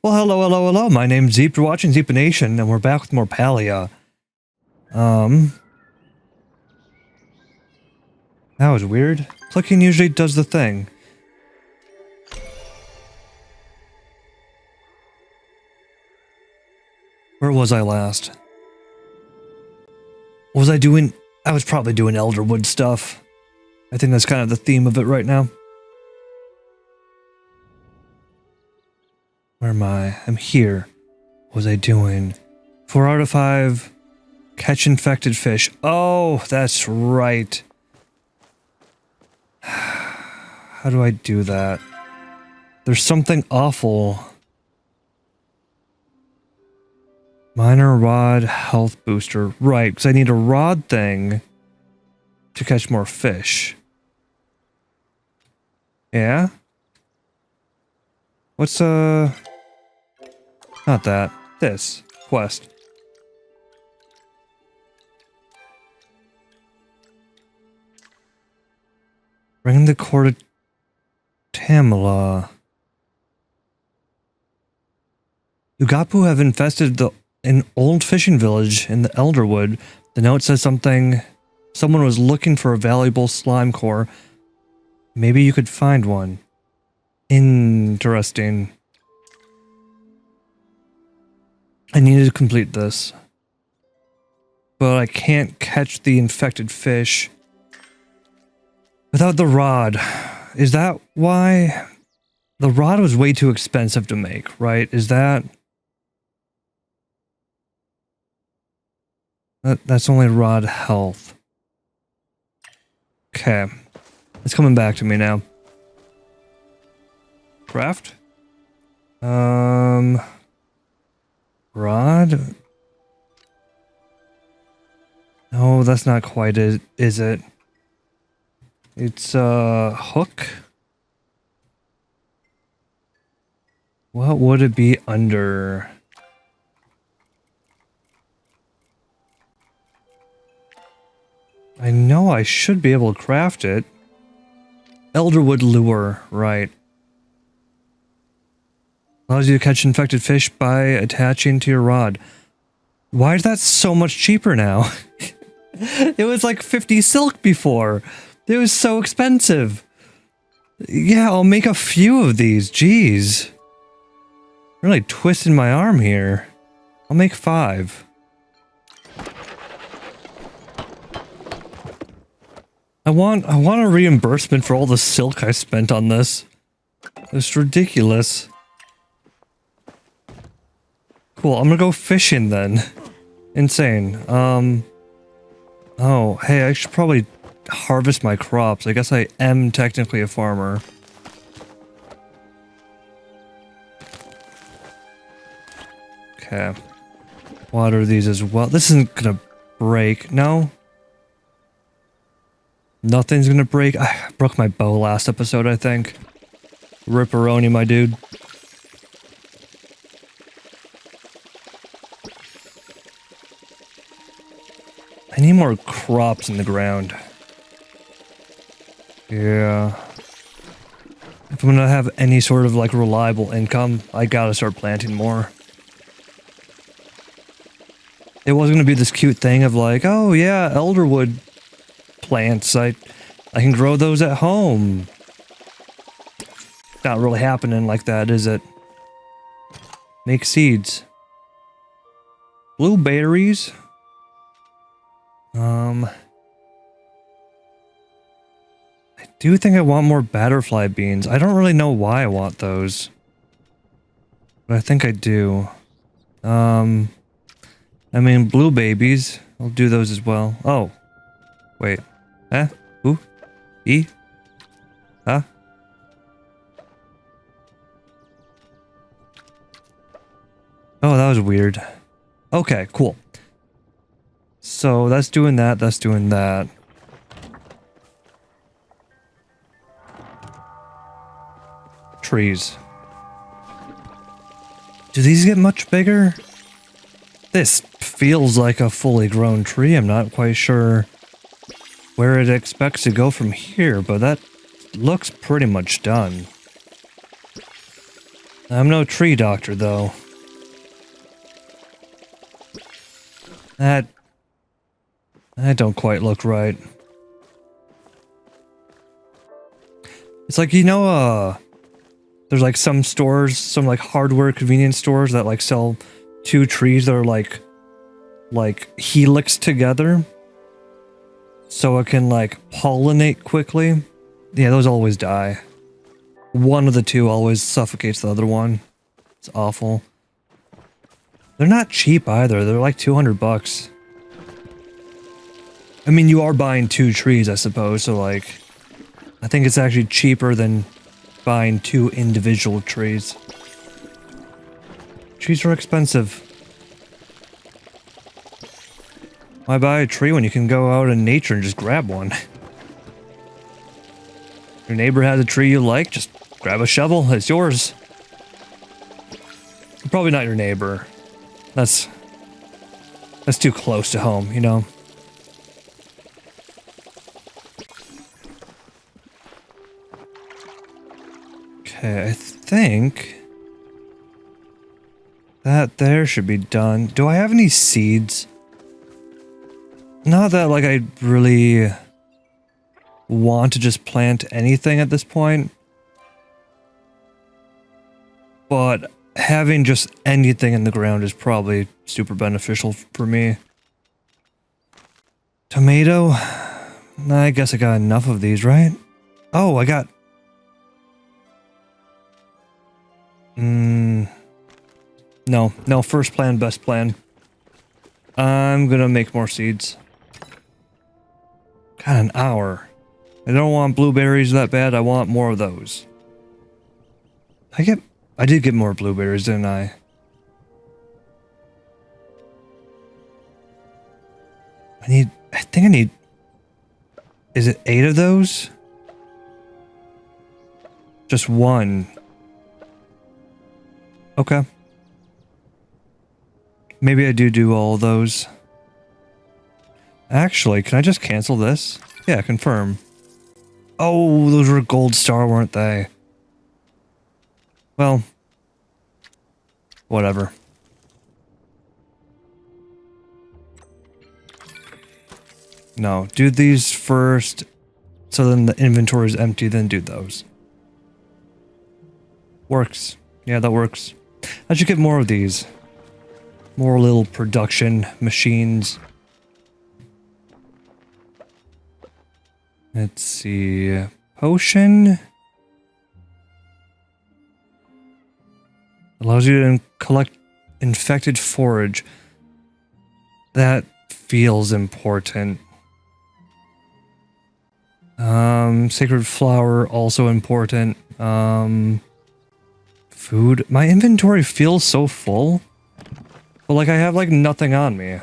Well, hello, hello, hello. My name's Zeep. You're watching ZeepANation, and we're back with more Palia. That was weird. Clicking usually does the thing. Where was I last? What was I doing? I was probably doing ElderWoods stuff. I think that's kind of the theme of it right now. Where am I? I'm here. What was I doing? 4 out of 5. Catch infected fish. Oh, that's right. How do I do that? There's something awful. Minor rod health booster. Right, because I need a rod thing to catch more fish. Yeah? What's, not that. This. Quest. Bring the core to Tamala. Ugapu have infested an old fishing village in the Elderwood. The note says someone was looking for a valuable slime core. Maybe you could find one. Interesting. I needed to complete this. But I can't catch the infected fish without the rod. Is that why? The rod was way too expensive to make, right? Is that... That's only rod health. Okay. It's coming back to me now. Craft? Rod? No, that's not quite it, is it? It's hook? What would it be under? I know I should be able to craft it. Elderwood lure, right. Allows you to catch infected fish by attaching to your rod. Why is that so much cheaper now? It was like 50 silk before. It was so expensive. Yeah, I'll make a few of these. Jeez. Really twisting my arm here. I'll make 5. I want a reimbursement for all the silk I spent on this. It's ridiculous. Cool, I'm gonna go fishing then. Insane. Oh, hey, I should probably harvest my crops. I guess I am technically a farmer. Okay. Water these as well. This isn't gonna break. No? Nothing's gonna break. I broke my bow last episode, I think. Ripperoni, my dude. I need more crops in the ground. Yeah. If I'm gonna have any sort of like reliable income, I gotta start planting more. It was gonna be this cute thing of like, oh yeah, elderwood plants. I can grow those at home. Not really happening like that, is it? Make seeds. Blueberries. I do think I want more butterfly beans. I don't really know why I want those, but I think I do. I mean, blue babies. I'll do those as well. Oh, wait. Eh? Ooh? E? Huh? Oh, that was weird. Okay, cool. So that's doing that, that's doing that. Trees. Do these get much bigger? This feels like a fully grown tree. I'm not quite sure where it expects to go from here, but that looks pretty much done. I'm no tree doctor, though. That don't quite look right. It's like, you know, there's like some stores, some like hardware convenience stores that like sell two trees that are like helix together. So it can like pollinate quickly. Yeah, those always die. One of the two always suffocates the other one. It's awful. They're not cheap either. They're like 200 bucks. I mean, you are buying two trees, I suppose, so like, I think it's actually cheaper than buying two individual trees. Trees are expensive. Why buy a tree when you can go out in nature and just grab one? Your neighbor has a tree you like, just grab a shovel, it's yours. Probably not your neighbor. That's too close to home, you know? Okay, I think that there should be done. Do I have any seeds? Not that, like, I really want to just plant anything at this point. But having just anything in the ground is probably super beneficial for me. Tomato? I guess I got enough of these, right? Oh, I got... No, first plan, best plan. I'm gonna make more seeds. Got an hour. I don't want blueberries that bad, I want more of those. I did get more blueberries, didn't I? I think I need... Is it 8 of those? Just one. Okay. Maybe I do all those. Actually, can I just cancel this? Yeah, confirm. Oh, those were gold star, weren't they? Well, whatever. No, do these first, so then the inventory is empty, then do those. Works. Yeah, that works. I should get more of these. More little production machines. Let's see. Potion. Allows you to collect infected forage. That feels important. Sacred flower, also important. Food. My inventory feels so full. But like I have like nothing on me.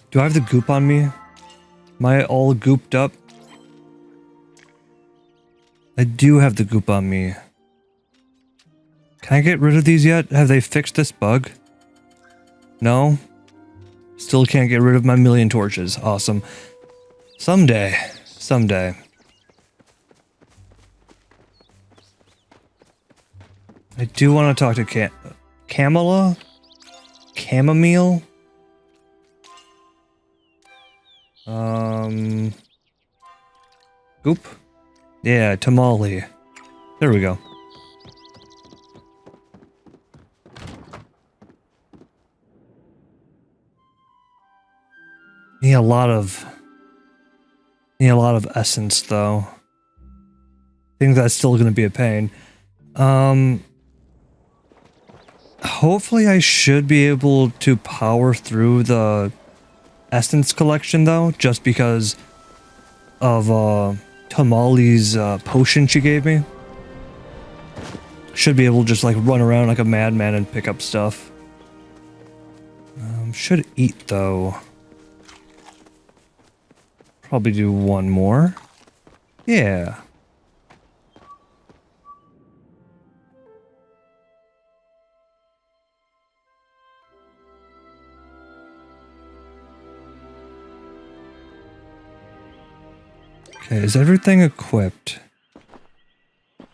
Do I have the goop on me? Am I all gooped up? I do have the goop on me. Can I get rid of these yet? Have they fixed this bug? No? Still can't get rid of my million torches. Awesome. Someday. Someday. I do want to talk to Camilla? Chamomile? Goop? Yeah, tamale. There we go. Need a lot of essence though. I think that's still gonna be a pain. Hopefully I should be able to power through the essence collection though, just because of Tamale's potion she gave me. Should be able to just like run around like a madman and pick up stuff. Should eat though. Probably do one more. Yeah. Okay, is everything equipped?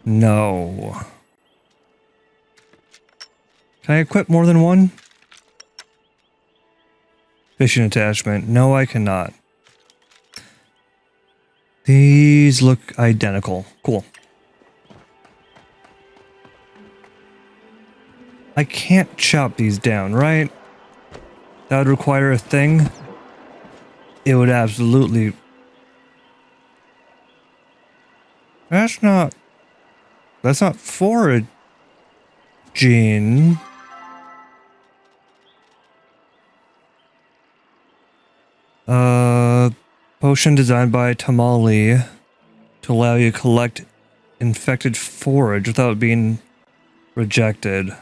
No. Can I equip more than one? Fishing attachment. No, I cannot. These look identical. Cool. I can't chop these down, right? That would require a thing. It would absolutely... That's not foraging. Potion designed by Tamali to allow you to collect infected forage without being rejected.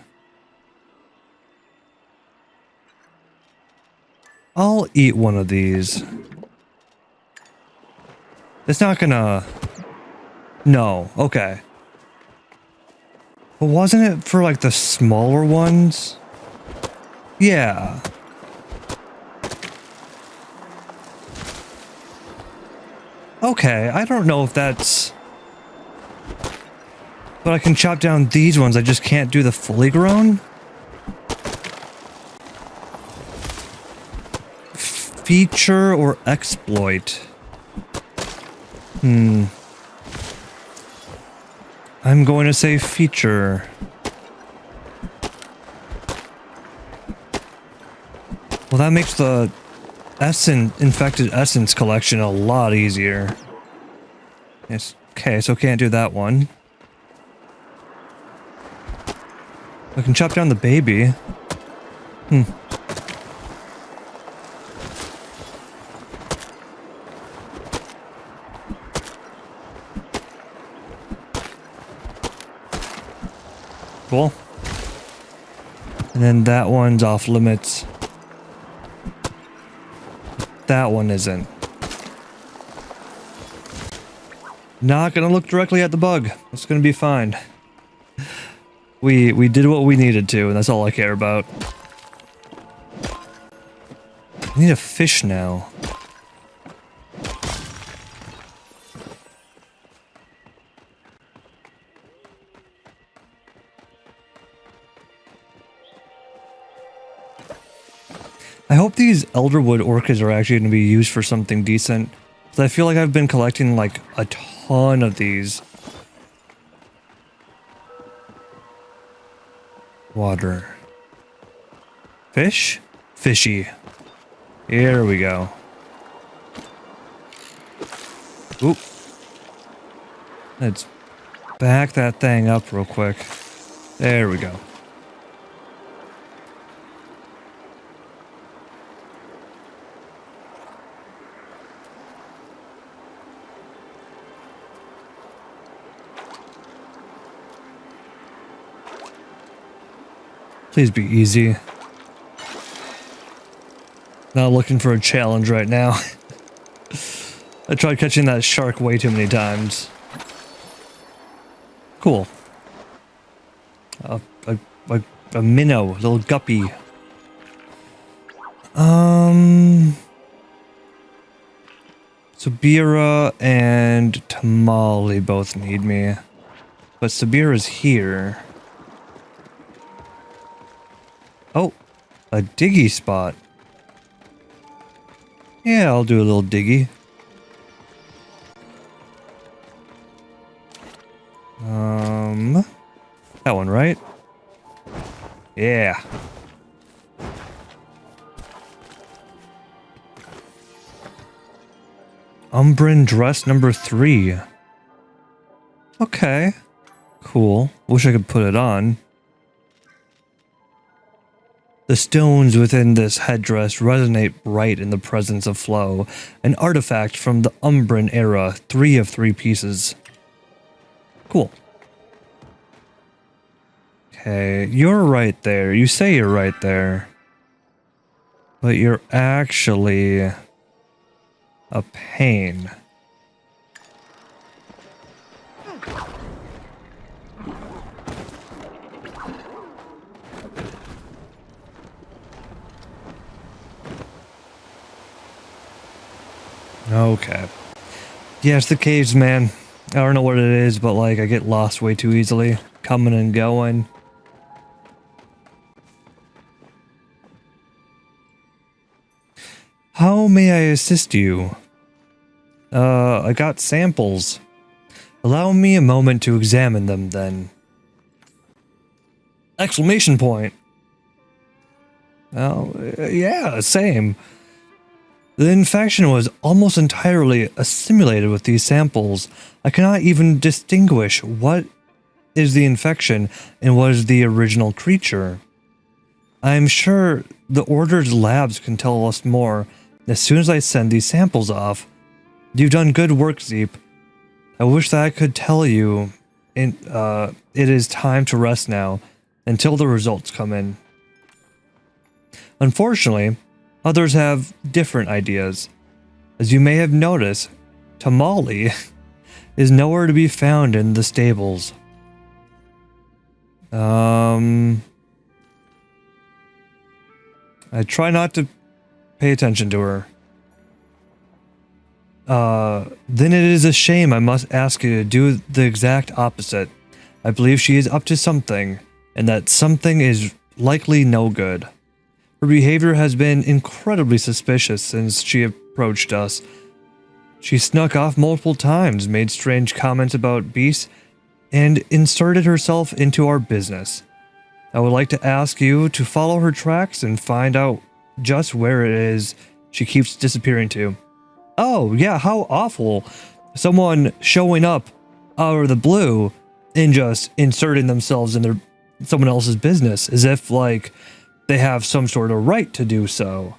I'll eat one of these. It's not gonna... No, okay. But wasn't it for like the smaller ones? Yeah. Okay, I don't know if that's... But I can chop down these ones, I just can't do the fully grown? Feature or exploit? I'm going to say feature. Well, that makes the infected essence collection a lot easier. Yes. Okay, so can't do that one. I can chop down the baby. Cool. And then that one's off limits. That one isn't. Not gonna look directly at the bug. It's gonna be fine. We did what we needed to, and that's all I care about. I need a fish now. I hope these elderwood orchids are actually going to be used for something decent. Because I feel like I've been collecting like a ton of these. Water. Fish? Fishy. Here we go. Oop. Let's back that thing up real quick. There we go. Please be easy. Not looking for a challenge right now. I tried catching that shark way too many times. Cool. A minnow, little guppy. Sabira and Tamali both need me. But Sabira's here. Oh, a diggy spot. Yeah, I'll do a little diggy. That one, right? Yeah. Umbran dress number 3. Okay. Cool. Wish I could put it on. The stones within this headdress resonate bright in the presence of flow, an artifact from the Umbran era, 3 of 3 pieces. Cool. Okay, you're right there. You say you're right there. But you're actually a pain. Okay. Yeah, it's the caves, man. I don't know what it is, but like I get lost way too easily. Coming and going. How may I assist you? I got samples. Allow me a moment to examine them then. Exclamation point. Oh, yeah, same. The infection was almost entirely assimilated with these samples. I cannot even distinguish what is the infection and what is the original creature. I am sure the Order's labs can tell us more as soon as I send these samples off. You've done good work, Zeep. I wish that I could tell you it is time to rest now until the results come in. Unfortunately, others have different ideas. As you may have noticed, Tamale is nowhere to be found in the stables. I try not to pay attention to her. Then it is a shame I must ask you to do the exact opposite. I believe she is up to something, and that something is likely no good. Her behavior has been incredibly suspicious since she approached us. She snuck off multiple times, made strange comments about beasts, and inserted herself into our business. I would like to ask you to follow her tracks and find out just where it is she keeps disappearing to. Oh, yeah, how awful. Someone showing up out of the blue and just inserting themselves in someone else's business, as if, like, they have some sort of right to do so.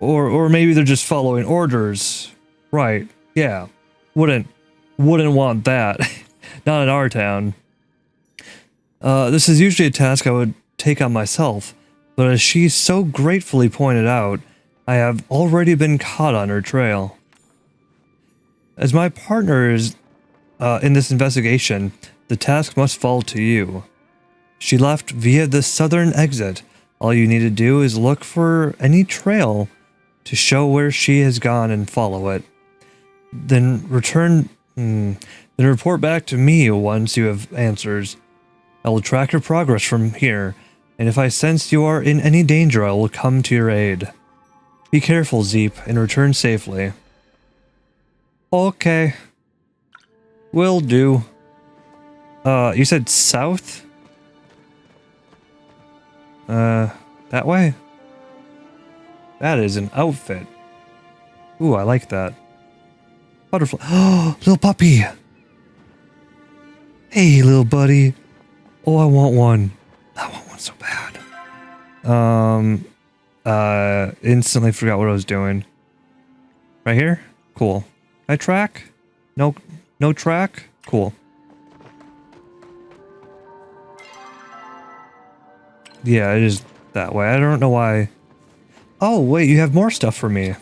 Or maybe they're just following orders. Right, yeah. Wouldn't want that. Not in our town. This is usually a task I would take on myself, but as she so gratefully pointed out, I have already been caught on her trail. As my partner is in this investigation, the task must fall to you. She left via the southern exit. All you need to do is look for any trail to show where she has gone and follow it. Then report back to me once you have answers. I will track your progress from here, and if I sense you are in any danger, I will come to your aid. Be careful, Zeep, and return safely. Okay. Will do. You said south? That way? That is an outfit. Ooh, I like that. Butterfly. Oh, little puppy! Hey, little buddy. Oh, I want one. I want one so bad. Instantly forgot what I was doing. Right here? Cool. I track? No track? Cool. Yeah, it is that way. I don't know why. Oh, wait, you have more stuff for me.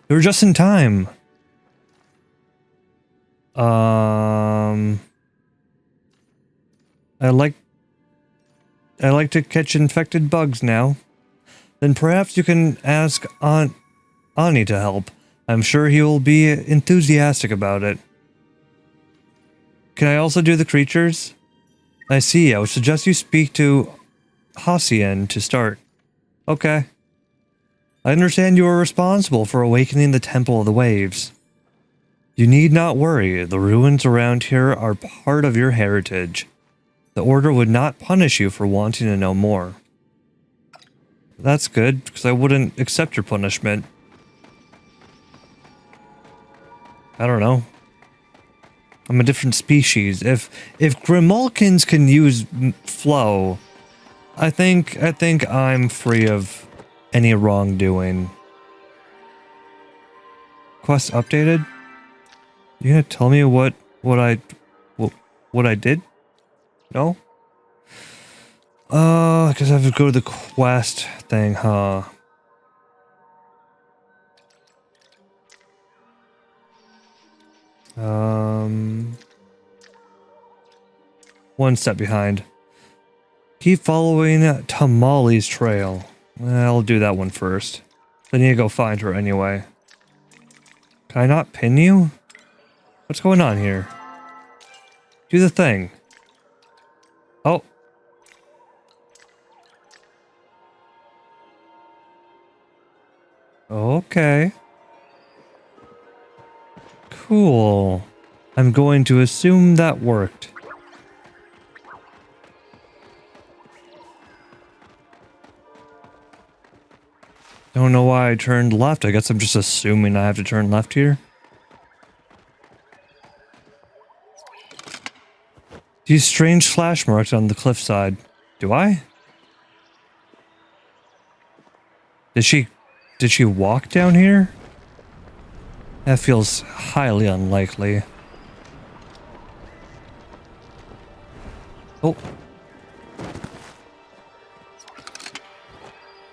You were just in time. I like to catch infected bugs now. Then perhaps you can ask Aunt Ani to help. I'm sure he will be enthusiastic about it. Can I also do the creatures? I see. I would suggest you speak to Hacian to start. Okay. I understand you are responsible for awakening the Temple of the Waves. You need not worry. The ruins around here are part of your heritage. The Order would not punish you for wanting to know more. That's good, because I wouldn't accept your punishment. I don't know. I'm a different species. If Grimalkins can use flow, I think I'm free of any wrongdoing. Quest updated? You gonna tell me what I did? No? Because I have to go to the quest thing, huh? One step behind. Keep following Tamale's trail. I'll do that one first. I need to go find her anyway. Can I not pin you? What's going on here? Do the thing. Oh. Okay. Cool. I'm going to assume that worked. Don't know why I turned left. I guess I'm just assuming I have to turn left here. These strange slash marks on the cliffside. Do I? Did she walk down here? That feels highly unlikely. Oh.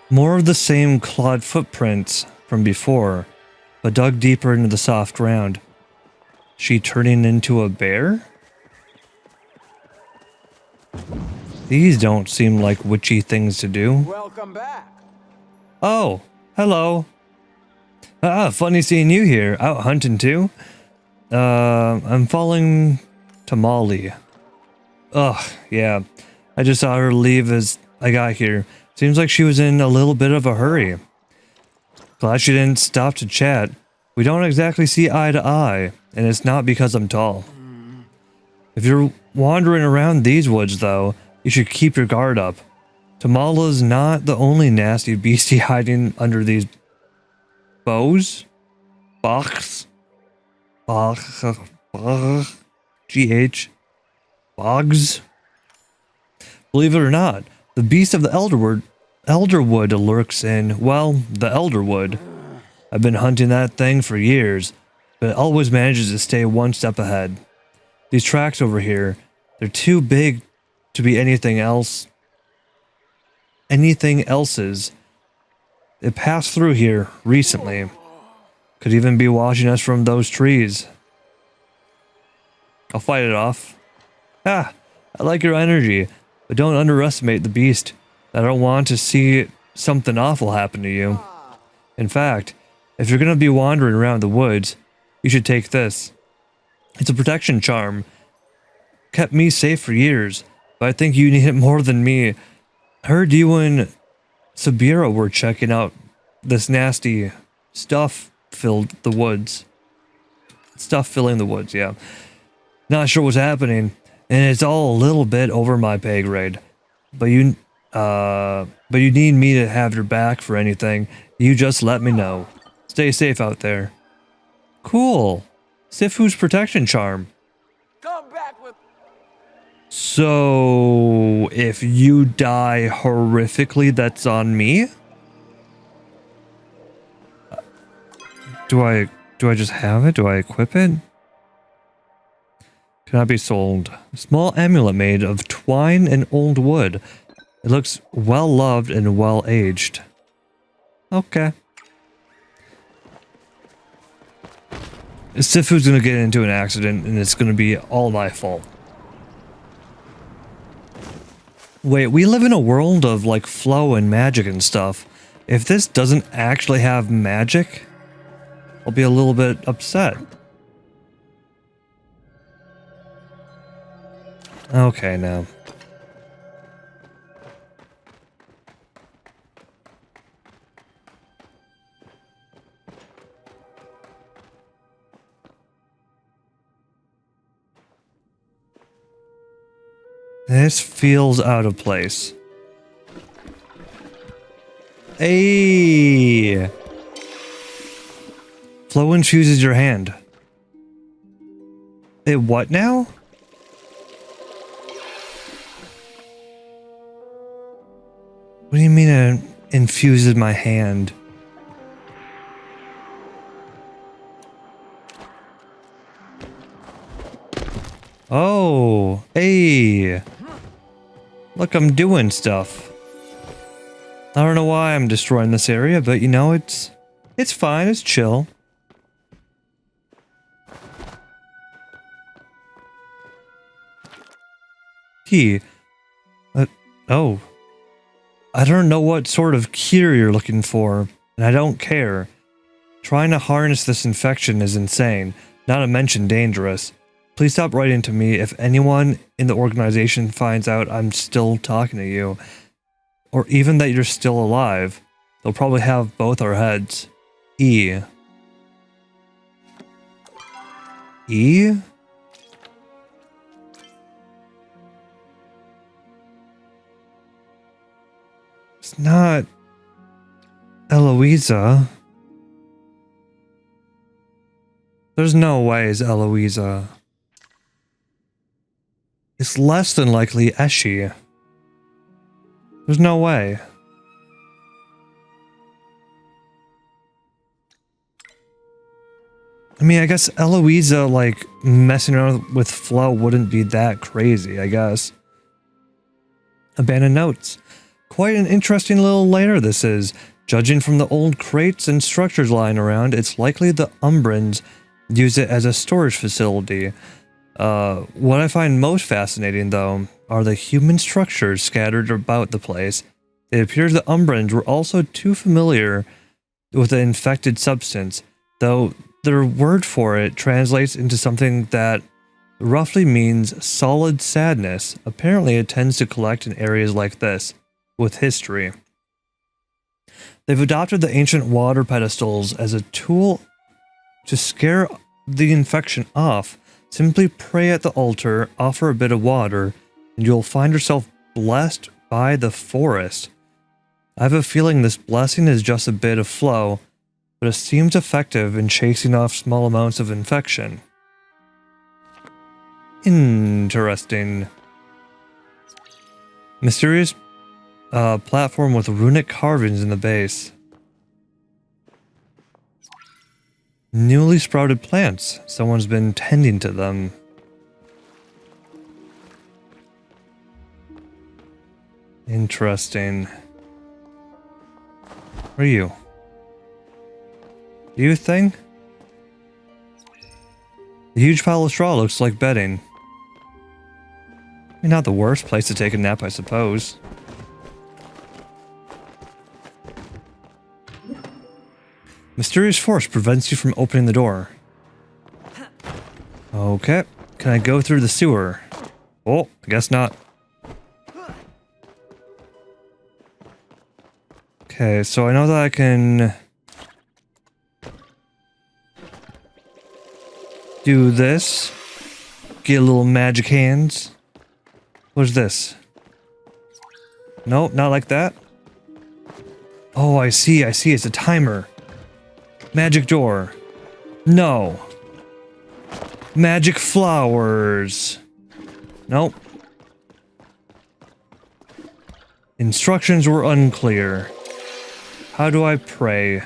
More of the same clawed footprints from before, but dug deeper into the soft ground. She turning into a bear? These don't seem like witchy things to do. Welcome back. Oh, hello. Funny seeing you here. Out hunting too? I'm following Tamale. Ugh, yeah. I just saw her leave as I got here. Seems like she was in a little bit of a hurry. Glad she didn't stop to chat. We don't exactly see eye to eye, and it's not because I'm tall. If you're wandering around these woods, though, you should keep your guard up. Tamala's not the only nasty beastie hiding under these bows? Box? G-H? Bogs? Believe it or not, the beast of the Elderwood lurks in, well, the Elderwood. I've been hunting that thing for years, but it always manages to stay one step ahead. These tracks over here, they're too big to be anything else. Anything else's. It passed through here recently. Could even be watching us from those trees. I'll fight it off. I like your energy, but don't underestimate the beast. I don't want to see something awful happen to you. In fact, if you're gonna be wandering around the woods, you should take this. It's a protection charm. Kept me safe for years, but I think you need it more than me. I heard you and Sabira were checking out this nasty stuff filling the woods, yeah. Not sure what's happening, and it's all a little bit over my pay grade. But you need me to have your back for anything. You just let me know. Stay safe out there. Cool. Sifu's protection charm. Come back with. So, if you die horrifically, that's on me? Do I just have it? Do I equip it? Cannot be sold. Small amulet made of twine and old wood. It looks well loved and well aged. Okay. Sifu's gonna get into an accident and it's gonna be all my fault. Wait, we live in a world of like flow and magic and stuff. If this doesn't actually have magic, I'll be a little bit upset. Okay, now. This feels out of place. Hey! Flow infuses your hand. It what now? What do you mean it infuses my hand? Oh, hey. Look, I'm doing stuff. I don't know why I'm destroying this area, but you know, it's fine, it's chill. Key. Oh. I don't know what sort of cure you're looking for, And I don't care. Trying to harness this infection is insane, not to mention dangerous. Please stop writing to me if anyone in the organization finds out I'm still talking to you. Or even that you're still alive. They'll probably have both our heads. E. E? It's not Eloisa. There's no way it's Eloisa. It's less than likely Eshi. There's no way. I mean, I guess Eloisa, like, messing around with Flo wouldn't be that crazy, I guess. Abandoned notes. Quite an interesting little lair this is. Judging from the old crates and structures lying around, it's likely the Umbrans use it as a storage facility. What I find most fascinating, though, are the human structures scattered about the place. It appears the Umbrans were also too familiar with the infected substance, though their word for it translates into something that roughly means solid sadness. Apparently it tends to collect in areas like this, with history. They've adopted the ancient water pedestals as a tool to scare the infection off. Simply pray at the altar, offer a bit of water, and you'll find yourself blessed by the forest. I have a feeling this blessing is just a bit of flow, but it seems effective in chasing off small amounts of infection. Interesting. Mysterious platform with runic carvings in the base. Newly sprouted plants. Someone's been tending to them. Interesting. Where are you? You thing? The huge pile of straw looks like bedding. I mean, not the worst place to take a nap, I suppose. Mysterious force prevents you from opening the door. Okay. Can I go through the sewer? Oh, I guess not. Okay, so I know that I can do this. Get a little magic hands. What is this? No, not like that. Oh, I see. It's a timer. Magic door. No. Magic flowers. Nope. Instructions were unclear. How do I pray?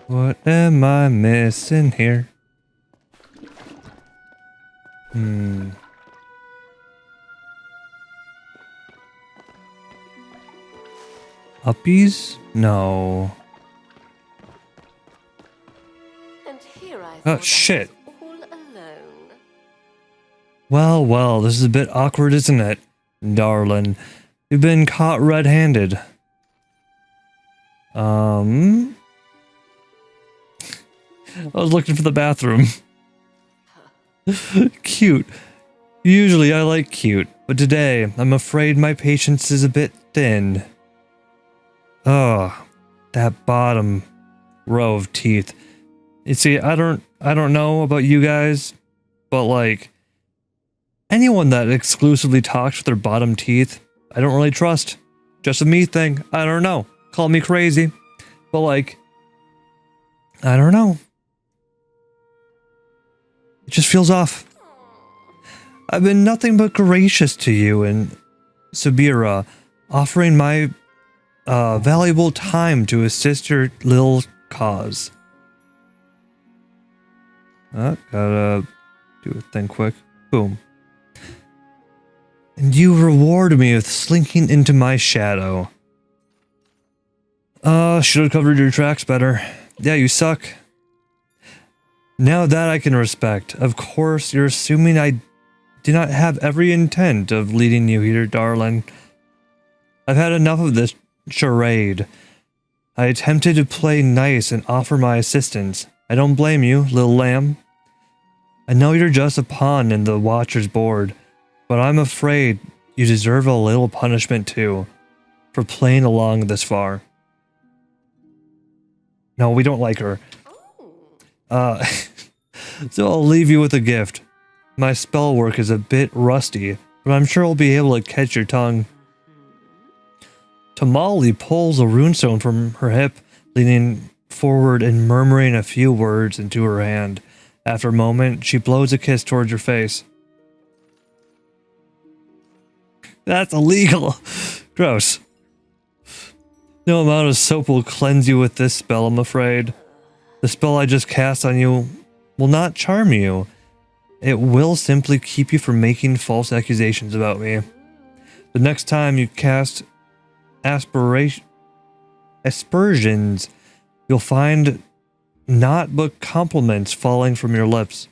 What am I missing here? Uppies? No. And here I Oh, thought shit. I was all alone. Well, this is a bit awkward, isn't it? Darling, you've been caught red-handed. I was looking for the bathroom. Cute. Usually I like cute, but today I'm afraid my patience is a bit thin. Oh, that bottom row of teeth. You see, I don't know about you guys, but like anyone that exclusively talks with their bottom teeth, I don't really trust. Just a me thing. I don't know. Call me crazy, but like, I don't know. It just feels off. I've been nothing but gracious to you and Sabira, offering my valuable time to assist your little cause. Gotta do a thing quick. Boom. And you reward me with slinking into my shadow. Should have covered your tracks better. Yeah, you suck. Now that I can respect. Of course, you're assuming I do not have every intent of leading you here, darling. I've had enough of this charade. I attempted to play nice and offer my assistance. I don't blame you, little lamb. I know you're just a pawn in the Watcher's board, but I'm afraid you deserve a little punishment too, for playing along this far. No, we don't like her. So I'll leave you with a gift. My spell work is a bit rusty, but I'm sure I'll be able to catch your tongue. Tamali pulls a runestone from her hip, leaning forward and murmuring a few words into her hand. After a moment, she blows a kiss towards your face. That's illegal. Gross. No amount of soap will cleanse you with this spell, I'm afraid. The spell I just cast on you will not charm you. It will simply keep you from making false accusations about me. The next time you cast aspersions, you'll find naught but compliments falling from your lips.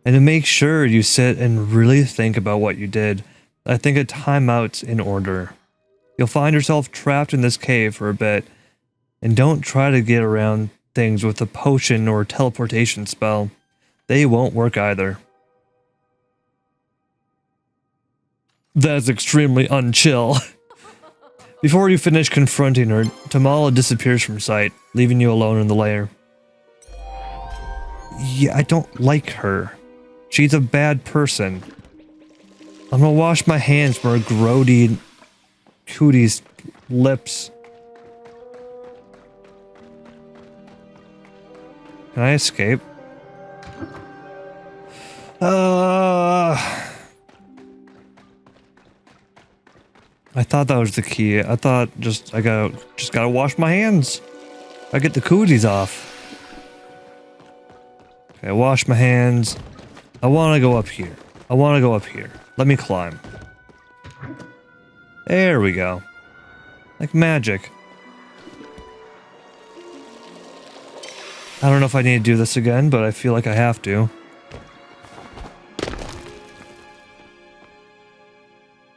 And to make sure you sit and really think about what you did, I think a timeout's in order. You'll find yourself trapped in this cave for a bit, and don't try to get around things with a potion or teleportation spell. They won't work either. That's extremely unchill. Before you finish confronting her, Tamala disappears from sight, leaving you alone in the lair. Yeah, I don't like her. She's a bad person. I'm gonna wash my hands from her grody cootie's lips. Can I escape? I thought that was the key. I thought I gotta wash my hands. I get the cooties off. Okay, wash my hands. I wanna go up here. I wanna go up here. Let me climb. There we go. Like magic. I don't know if I need to do this again, but I feel like I have to.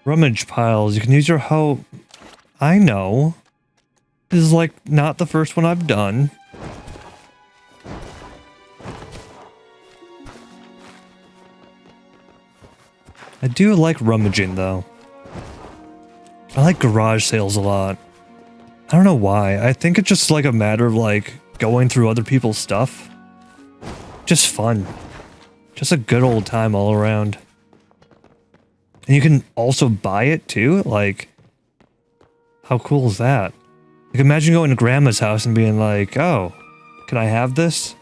Rummage piles. You can use your hoe. I know. This is like not the first one I've done. I do like rummaging though. I like garage sales a lot. I don't know why. I think it's just like a matter of like going through other people's stuff. Just fun. Just a good old time all around. And you can also buy it too? Like, how cool is that? Like, imagine going to grandma's house and being like, oh, can I have this?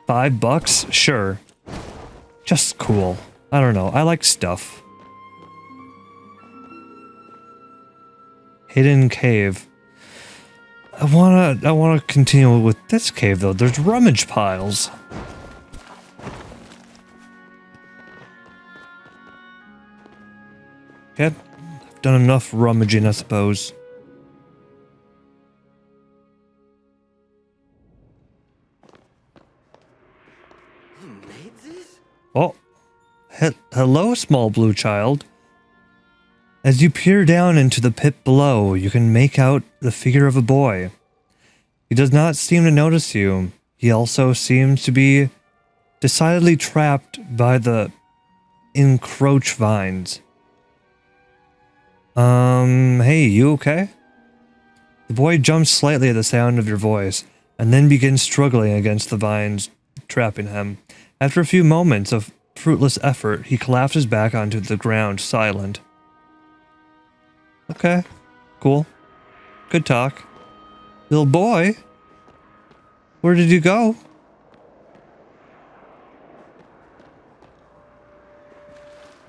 $5? Sure. Just cool. I don't know. I like stuff. Hidden cave. I wanna continue with this cave though. There's rummage piles. Okay, I've done enough rummaging, I suppose. You made this? Oh, hello, small blue child. As you peer down into the pit below, you can make out the figure of a boy. He does not seem to notice you. He also seems to be decidedly trapped by the encroach vines. Hey, you okay? The boy jumps slightly at the sound of your voice, and then begins struggling against the vines, trapping him. After a few moments of fruitless effort, he collapses back onto the ground, silent. Okay, cool. Good talk. Little boy? Where did you go?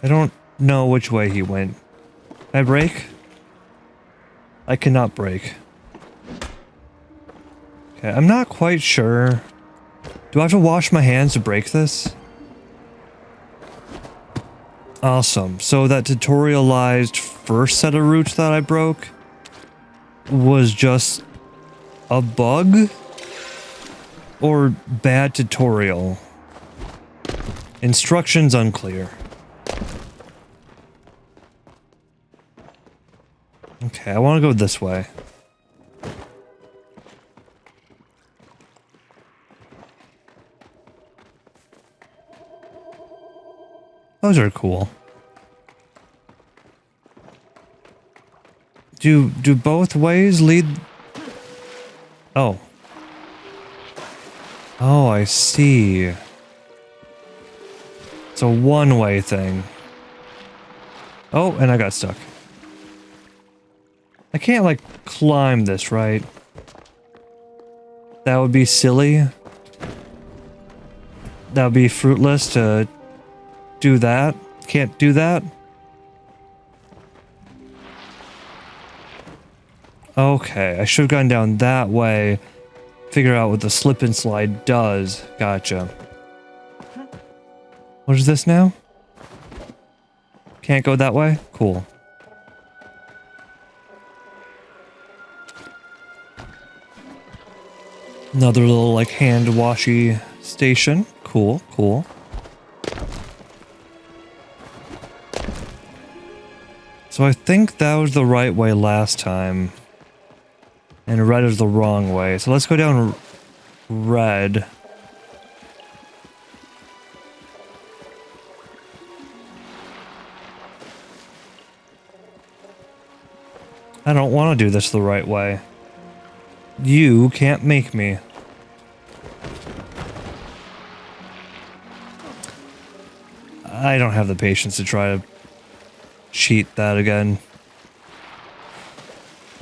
I don't know which way he went. Can I break? I cannot break. Okay, I'm not quite sure. Do I have to wash my hands to break this? Awesome. So that tutorialized first set of roots that I broke was just a bug or bad tutorial. Instructions unclear. Okay, I want to go this way. Those are cool. Do both ways lead? Oh. Oh, I see. It's a one-way thing. Oh, and I got stuck. I can't, like, climb this, right? That would be silly. That would be fruitless to do that. Can't do that. Okay, I should have gone down that way. Figure out what the slip and slide does. Gotcha. What is this now? Can't go that way? Cool. Another little, like, hand-washy station. Cool, cool. So I think that was the right way last time. And red is the wrong way. So let's go down red. I don't want to do this the right way. You can't make me. I don't have the patience to try to cheat that again.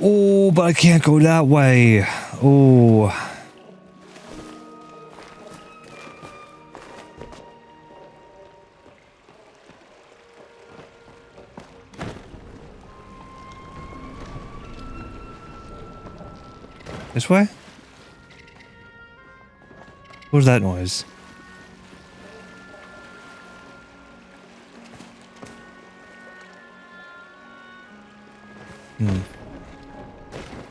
Oh, but I can't go that way. Oh. This way? What was that noise?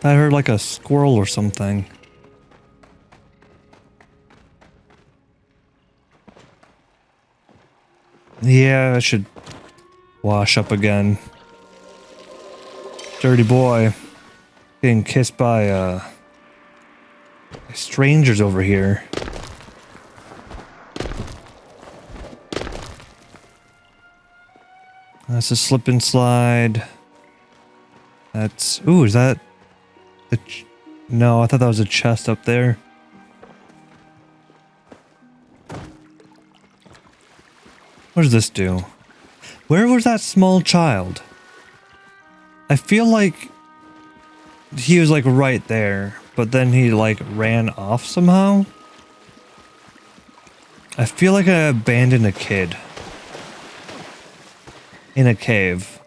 I heard like a squirrel or something. Yeah, I should wash up again. Dirty boy. Getting kissed by strangers over here. That's a slip and slide. That's... Ooh, is that... No, I thought that was a chest up there. What does this do? Where was that small child? I feel like he was like right there, but then he like ran off somehow. I feel like I abandoned a kid in a cave.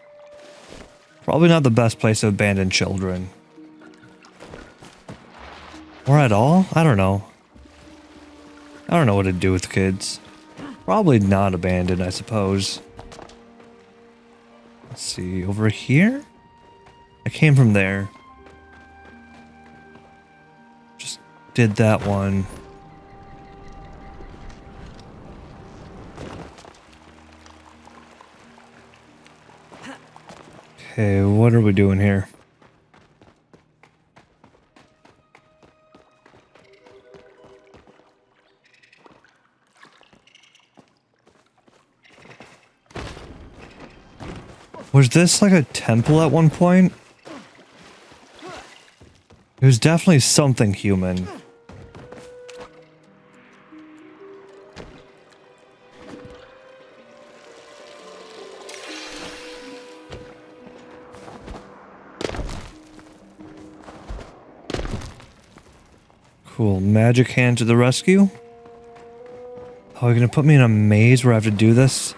Probably not the best place to abandon children. Or at all? I don't know. I don't know what to do with kids. Probably not abandoned, I suppose. Let's see, over here? I came from there. Just did that one. Okay, what are we doing here? Was this like a temple at one point? It was definitely something human. Cool. Magic hand to the rescue. Oh, you're gonna put me in a maze where I have to do this?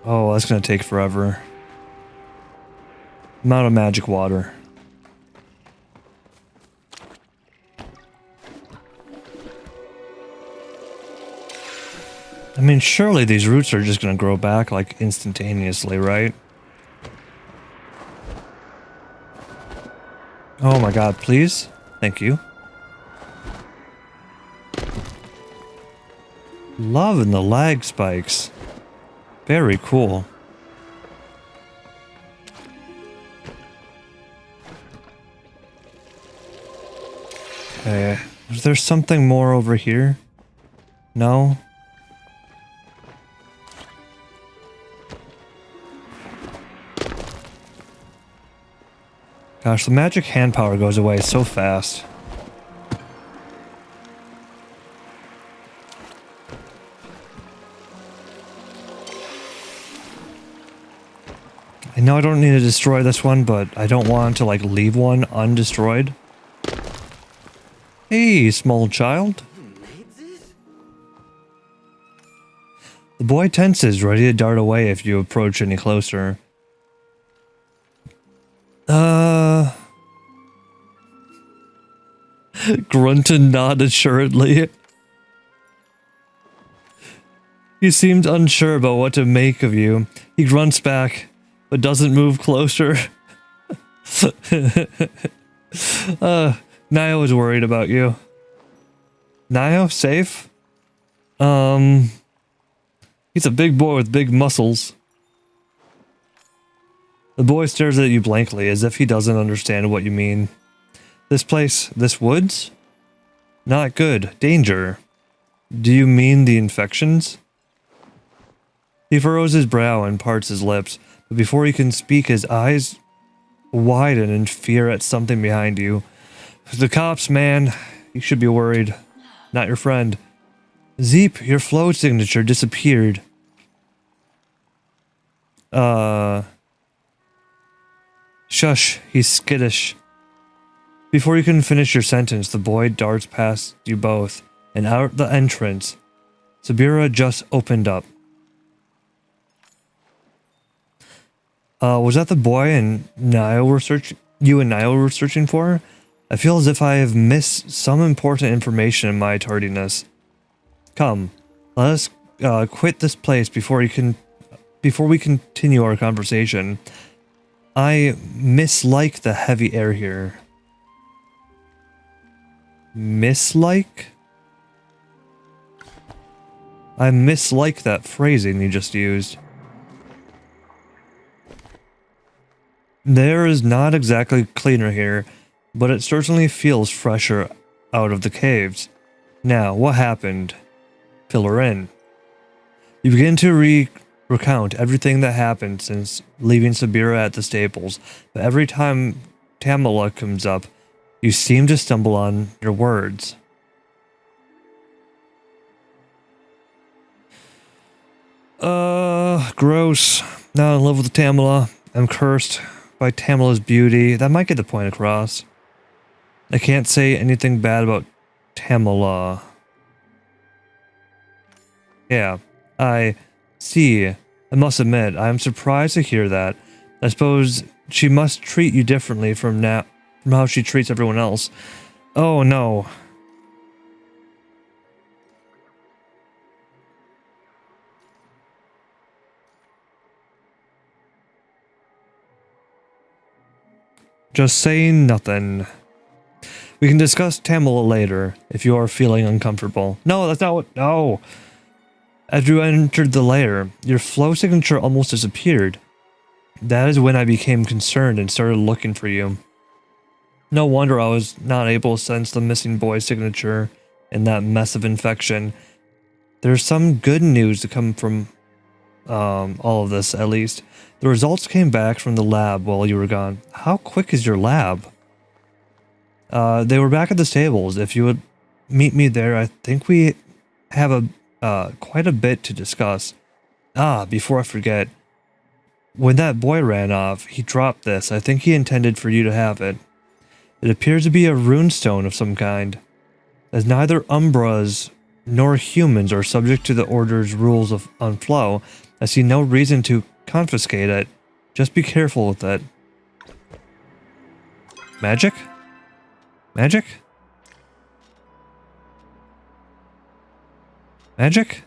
Oh, that's gonna take forever. I'm out of magic water. I mean, surely these roots are just gonna grow back like instantaneously, right? my god, please. Thank you. Loving the lag spikes. Very cool. Okay, is there something more over here? No? Gosh, the magic hand power goes away so fast. I know I don't need to destroy this one, but I don't want to, like, leave one undestroyed. Hey, small child. The boy tenses, ready to dart away if you approach any closer. Grunt and nod assuredly. He seemed unsure about what to make of you. He grunts back, but doesn't move closer. Nio was worried about you. Nio, safe? He's a big boy with big muscles. The boy stares at you blankly, as if he doesn't understand what you mean. This place, this woods? Not good. Danger. Do you mean the infections? He furrows his brow and parts his lips, but before he can speak, his eyes widen in fear at something behind you. The cops, man. You should be worried. Not your friend. Zeep, your flow signature disappeared. Shush, he's skittish. Before you can finish your sentence, the boy darts past you both, and out the entrance. Sabira just opened up. Was that the boy and Nio were you and Nio were searching for? I feel as if I have missed some important information in my tardiness. Come, let us quit this place before we continue our conversation. I mislike the heavy air here. Mislike? I mislike that phrasing you just used. There is not exactly cleaner here, but it certainly feels fresher out of the caves. Now, what happened? Fill her in. You begin to recount everything that happened since leaving Sabira at the stables, but every time Tamala comes up, you seem to stumble on your words. Gross. Not in love with Tamala. I'm cursed by Tamala's beauty. That might get the point across. I can't say anything bad about Tamala. Yeah, I see. I must admit, I am surprised to hear that. I suppose she must treat you differently from how she treats everyone else. Oh no. Just saying nothing. We can discuss Tamala later, if you are feeling uncomfortable. No, that's not what— no! As you entered the lair, your flow signature almost disappeared. That is when I became concerned and started looking for you. No wonder I was not able to sense the missing boy's signature in that mess of infection. There's some good news to come from all of this, at least. The results came back from the lab while you were gone. How quick is your lab? They were back at the stables. If you would meet me there, I think we have quite a bit to discuss. Before I forget, when that boy ran off, he dropped this. I think he intended for you to have it. It appears to be a runestone of some kind. As neither Umbras nor humans are subject to the Order's rules on flow, I see no reason to confiscate it. Just be careful with it. Magic? Magic? Magic?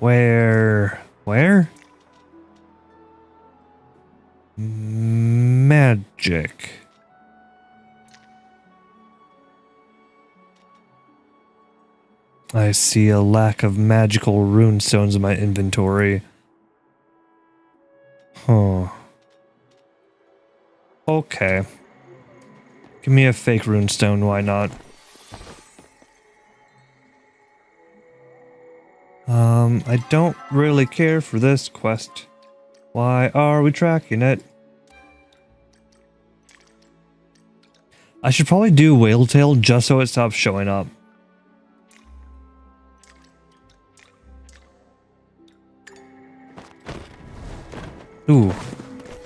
Where? Magic. I see a lack of magical rune stones in my inventory. Huh. Okay. Give me a fake runestone, why not? I don't really care for this quest. Why are we tracking it? I should probably do Whale Tail just so it stops showing up. Ooh,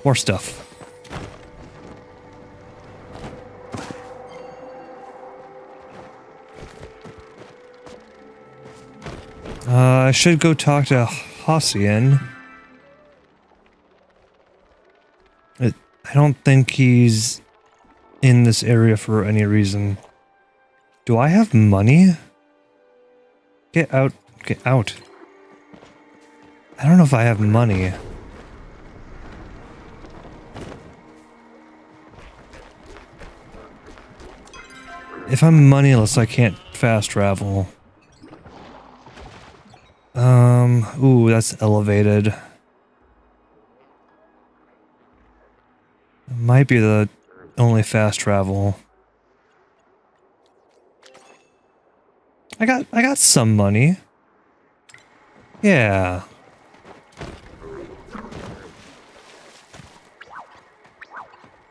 more stuff. I should go talk to Hassian. I don't think he's in this area for any reason. Do I have money? Get out. Get out. I don't know if I have money. If I'm moneyless, I can't fast travel. Ooh, that's elevated. Might be the only fast travel. I got some money. Yeah.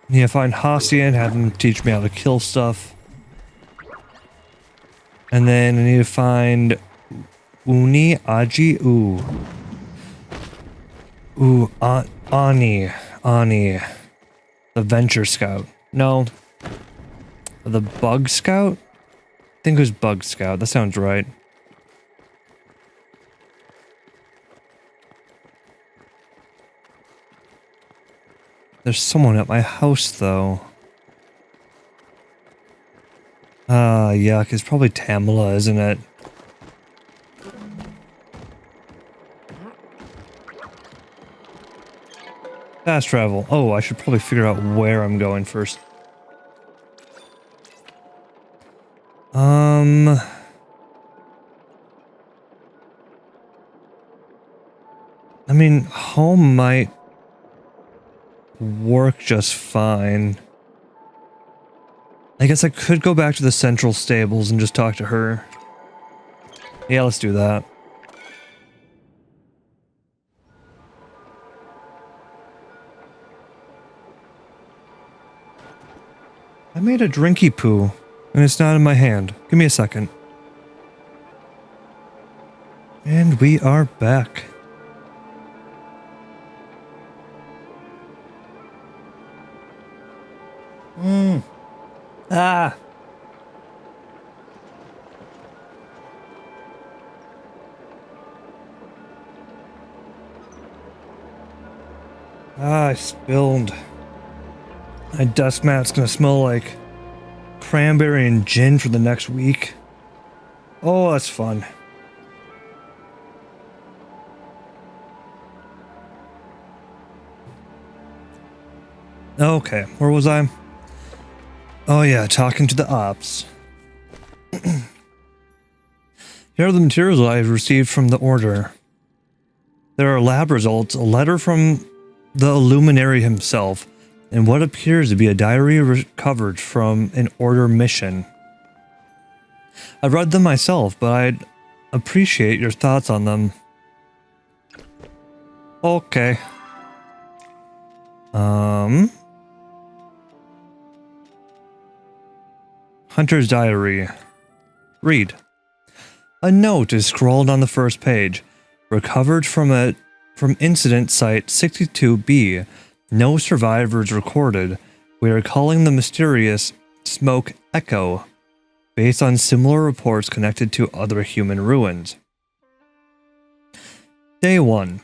Yeah, find Hassian, have him teach me how to kill stuff. And then I need to find Uni Aji Ani. The Venture Scout. No. The Bug Scout? I think it was Bug Scout. That sounds right. There's someone at my house, though. Yuck. It's probably Tamala, isn't it? Fast travel. Oh, I should probably figure out where I'm going first. I mean, home might work just fine. I guess I could go back to the central stables and just talk to her. Yeah, let's do that. I made a drinky poo, and it's not in my hand. Give me a second. And we are back. Ah! I spilled. My desk mat's gonna smell like cranberry and gin for the next week. Oh, that's fun. Okay, where was I? Oh yeah, talking to the ops. Here are the materials I've received from the order. There are lab results, a letter from the Illuminary himself, and what appears to be a diary recovered from an order mission. I've read them myself, but I'd appreciate your thoughts on them. Okay. Hunter's diary. Read. A note is scrawled on the first page. Recovered from incident site 62B. No survivors recorded. We are calling the mysterious Smoke Echo, based on similar reports connected to other human ruins. Day 1.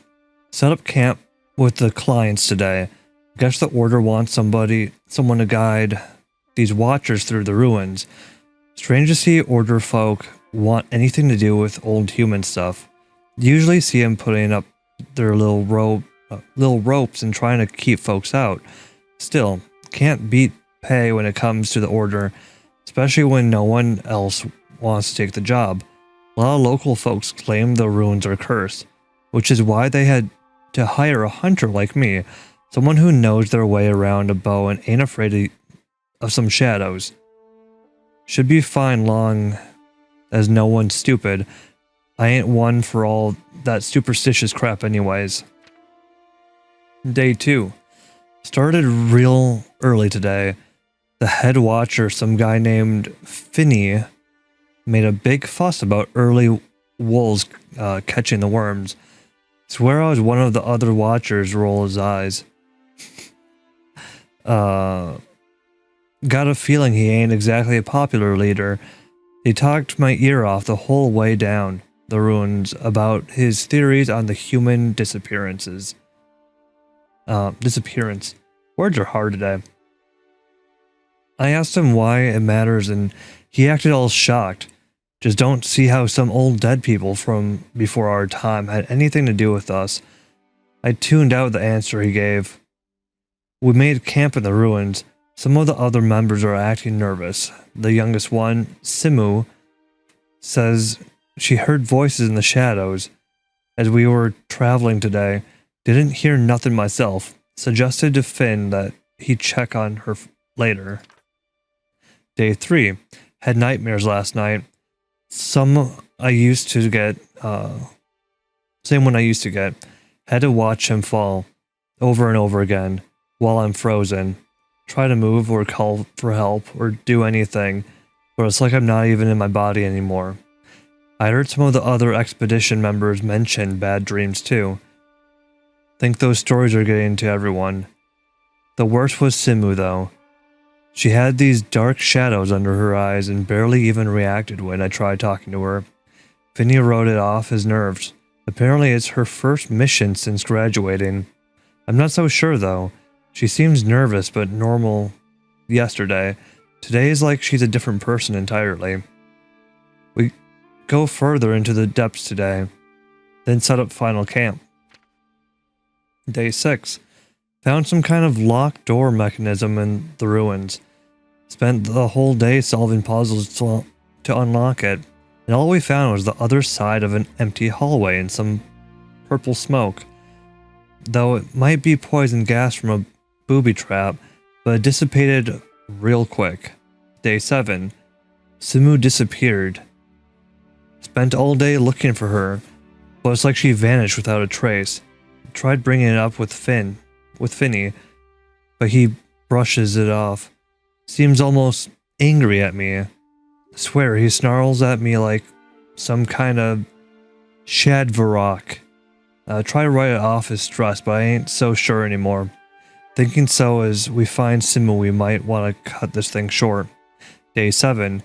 Set up camp with the clients today. Guess the order wants someone to guide these watchers through the ruins. Strange to see order folk want anything to do with old human stuff. Usually see them putting up their little ropes and trying to keep folks out. Still, can't beat pay when it comes to the order, especially when no one else wants to take the job. A lot of local folks claim the ruins are cursed, which is why they had to hire a hunter like me, someone who knows their way around a bow and ain't afraid of some shadows. Should be fine long as no one's stupid. I ain't one for all that superstitious crap anyways. Day 2. Started real early today. The head watcher, some guy named Finney, made a big fuss about early wolves catching the worms. Swear I was one of the other watchers roll his eyes. Got a feeling he ain't exactly a popular leader. He talked my ear off the whole way down the ruins about his theories on the human disappearance. Words are hard today. I asked him why it matters and he acted all shocked. Just don't see how some old dead people from before our time had anything to do with us. I tuned out the answer he gave. We made camp in the ruins. Some of the other members are acting nervous. The youngest one, Simu, says she heard voices in the shadows as we were traveling today. Didn't hear nothing myself. Suggested to Finn that he check on her later. Day 3. Had nightmares last night. Same one I used to get. Had to watch him fall over and over again while I'm frozen. Try to move or call for help or do anything, but it's like I'm not even in my body anymore. I heard some of the other expedition members mention bad dreams too. Think those stories are getting to everyone. The worst was Simu though. She had these dark shadows under her eyes and barely even reacted when I tried talking to her. Finny wrote it off as nerves. Apparently it's her first mission since graduating. I'm not so sure though. She seems nervous but normal yesterday. Today is like she's a different person entirely. We go further into the depths today, then set up final camp. Day 6. Found some kind of locked door mechanism in the ruins. Spent the whole day solving puzzles to unlock it, and all we found was the other side of an empty hallway and some purple smoke. Though it might be poison gas from a booby trap, but it dissipated real quick. Day 7. Simu disappeared. Spent all day looking for her, but it's like she vanished without a trace. Tried bringing it up with Finny, but he brushes it off. Seems almost angry at me. I swear he snarls at me like some kind of Shadvarok. Try to write it off as stress, but I ain't so sure anymore. Thinking so as we find Simu, we might want to cut this thing short. Day 7.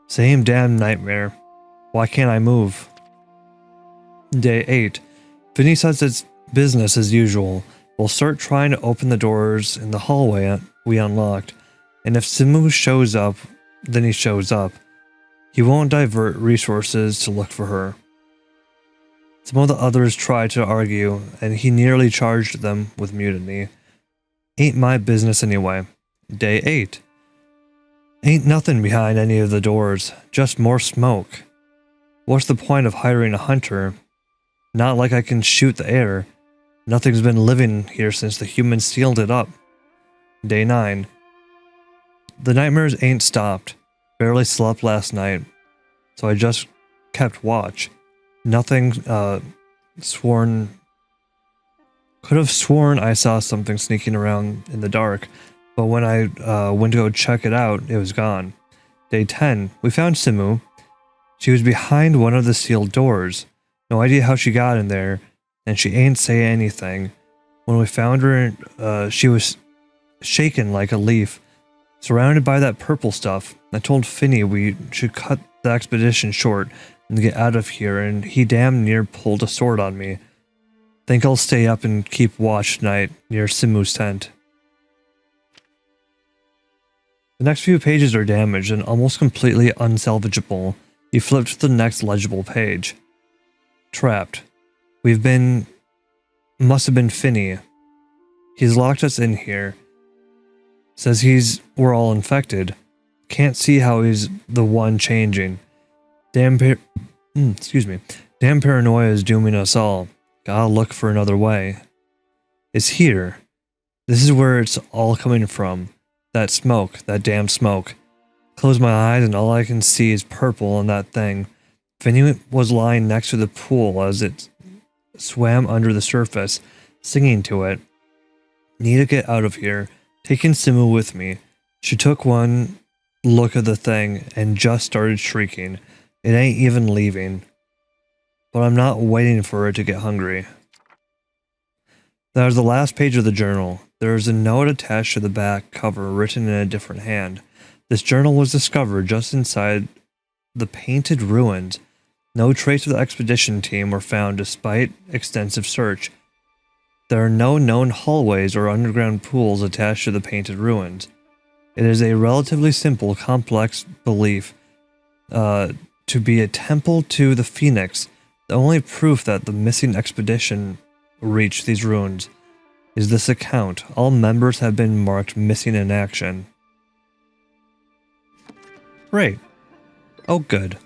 Same damn nightmare. Why can't I move? Day 8. Finny says it's business as usual. We'll start trying to open the doors in the hallway we unlocked. And if Simu shows up, then he shows up. He won't divert resources to look for her. Some of the others tried to argue, and he nearly charged them with mutiny. Ain't my business anyway. Day 8. Ain't nothing behind any of the doors, just more smoke. What's the point of hiring a hunter? Not like I can shoot the air. Nothing's been living here since the humans sealed it up. Day 9. The nightmares ain't stopped. Barely slept last night, so I just kept watch. Nothing, could have sworn I saw something sneaking around in the dark, but when I went to go check it out, it was gone. Day 10. We found Simu. She was behind one of the sealed doors. No idea how she got in there, and she ain't say anything. When we found her, she was shaken like a leaf, surrounded by that purple stuff. I told Finny we should cut the expedition short and get out of here, and he damn near pulled a sword on me. Think I'll stay up and keep watch tonight near Simu's tent. The next few pages are damaged and almost completely unsalvageable. You flip to the next legible page. Trapped. Must have been Finny. He's locked us in here. Says we're all infected. Can't see how he's the one changing. Damn Excuse me. Damn paranoia is dooming us all. Gotta look for another way. It's here. This is where it's all coming from. That smoke, that damn smoke. Close my eyes and all I can see is purple on that thing. Finny was lying next to the pool as it swam under the surface, singing to it. Need to get out of here. Taking Simu with me. She took one look at the thing and just started shrieking. It ain't even leaving. But I'm not waiting for it to get hungry. That is the last page of the journal. There is a note attached to the back cover written in a different hand. This journal was discovered just inside the painted ruins. No trace of the expedition team were found despite extensive search. There are no known hallways or underground pools attached to the painted ruins. It is a relatively simple, complex belief to be a temple to the Phoenix. The only proof that the missing expedition reached these ruins is this account. All members have been marked missing in action. Great. Oh, good.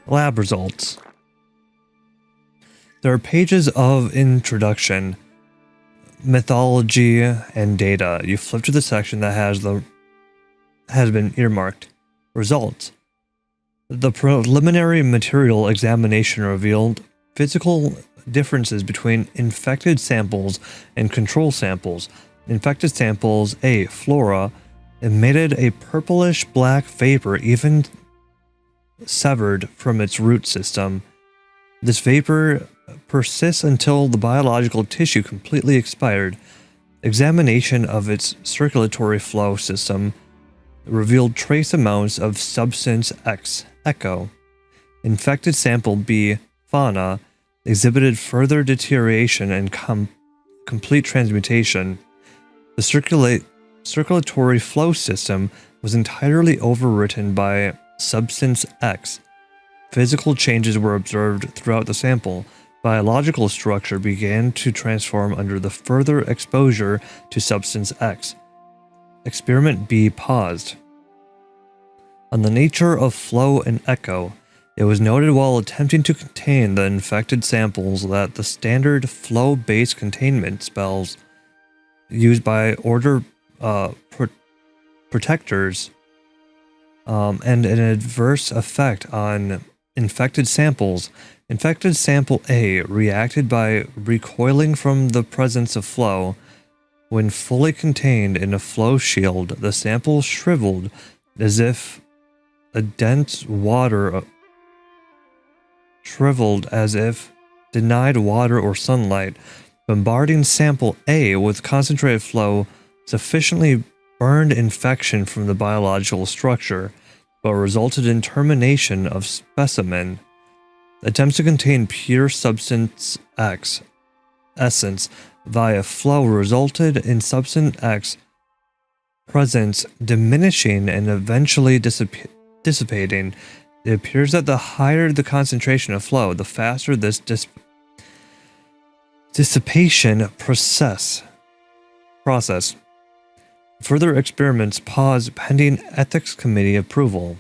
Lab results. There are pages of introduction, mythology, and data. You flip to the section that has been earmarked. Results. The preliminary material examination revealed physical differences between infected samples and control samples. Infected samples A. Flora emitted a purplish black vapor even severed from its root system. This vapor persists until the biological tissue completely expired. Examination of its circulatory flow system revealed trace amounts of substance X, Echo. Infected sample B, Fauna, exhibited further deterioration and complete transmutation. The circulatory flow system was entirely overwritten by substance X. Physical changes were observed throughout the sample. Biological structure began to transform under the further exposure to substance X. Experiment B paused. On the nature of flow and echo, it was noted while attempting to contain the infected samples that the standard flow-based containment spells used by order protectors and an adverse effect on infected samples. Infected sample A reacted by recoiling from the presence of flow. When fully contained in a flow shield, the sample shriveled as if a dense water denied water or sunlight. Bombarding sample A with concentrated flow sufficiently burned infection from the biological structure, but resulted in termination of specimen. Attempts to contain pure substance X essence via flow resulted in substance X presence diminishing and eventually dissipating. It appears that the higher the concentration of flow, the faster this dissipation process. Further experiments pause pending ethics committee approval.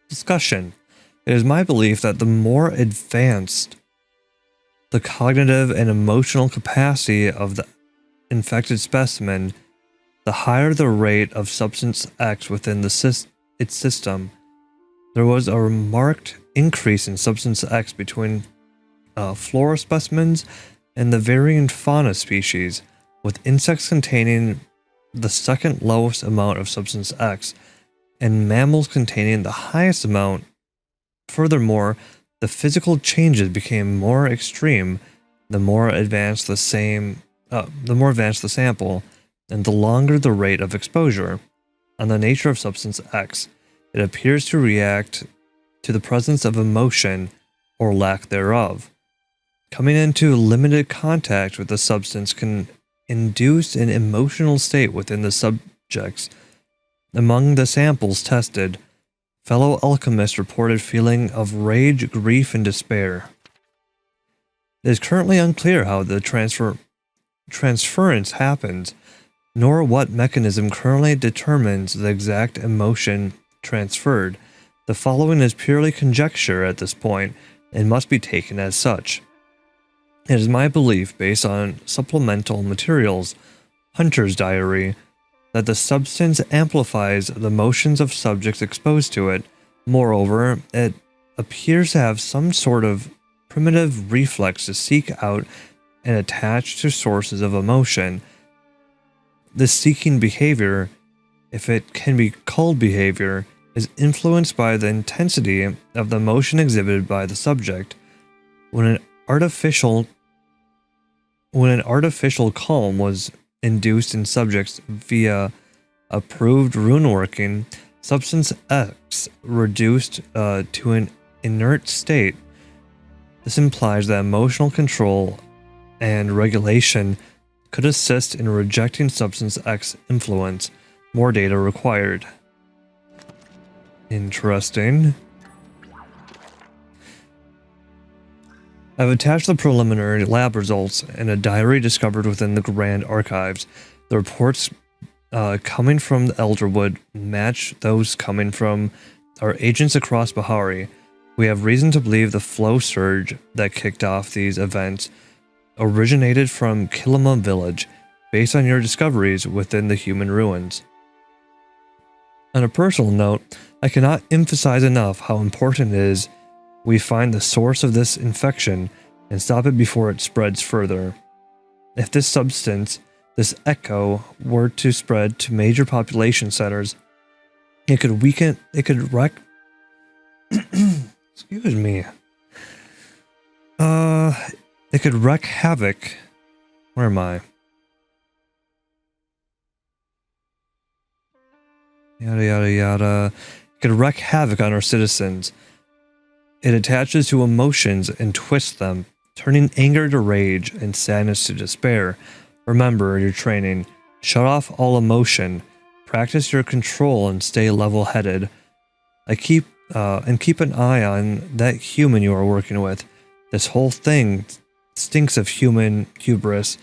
Discussion. It is my belief that the more advanced the cognitive and emotional capacity of the infected specimen, the higher the rate of substance X within its system. There was a marked increase in substance X between flora specimens and the varying fauna species, with insects containing the second lowest amount of substance X and mammals containing the highest amount. Furthermore, the physical changes became more extreme the more advanced the sample, and the longer the rate of exposure. On the nature of substance X, it appears to react to the presence of emotion or lack thereof. Coming into limited contact with the substance can induce an emotional state within the subjects. Among the samples tested, fellow alchemists reported feeling of rage, grief, and despair. It is currently unclear how the transference happens, nor what mechanism currently determines the exact emotion transferred. The following is purely conjecture at this point and must be taken as such. It is my belief, based on supplemental materials, Hunter's Diary, that the substance amplifies the motions of subjects exposed to it. Moreover, it appears to have some sort of primitive reflex to seek out and attach to sources of emotion. This seeking behavior, if it can be called behavior, is influenced by the intensity of the emotion exhibited by the subject. When an artificial calm was induced in subjects via approved rune working, substance X reduced to an inert state. This implies that emotional control and regulation could assist in rejecting substance X influence. More data required. Interesting. I've attached the preliminary lab results in a diary discovered within the Grand Archives. The reports coming from the Elderwood match those coming from our agents across Bahari. We have reason to believe the flow surge that kicked off these events originated from Kilima village, based on your discoveries within the human ruins. On a personal note, I cannot emphasize enough how important it is we find the source of this infection and stop it before it spreads further. If this substance, this echo, were to spread to major population centers, it could wreck excuse me. It could wreak havoc. Where am I? Yada yada yada. It could wreak havoc on our citizens. It attaches to emotions and twists them, turning anger to rage and sadness to despair. Remember your training. Shut off all emotion. Practice your control and stay level-headed. Keep an eye on that human you are working with. This whole thing stinks of human hubris,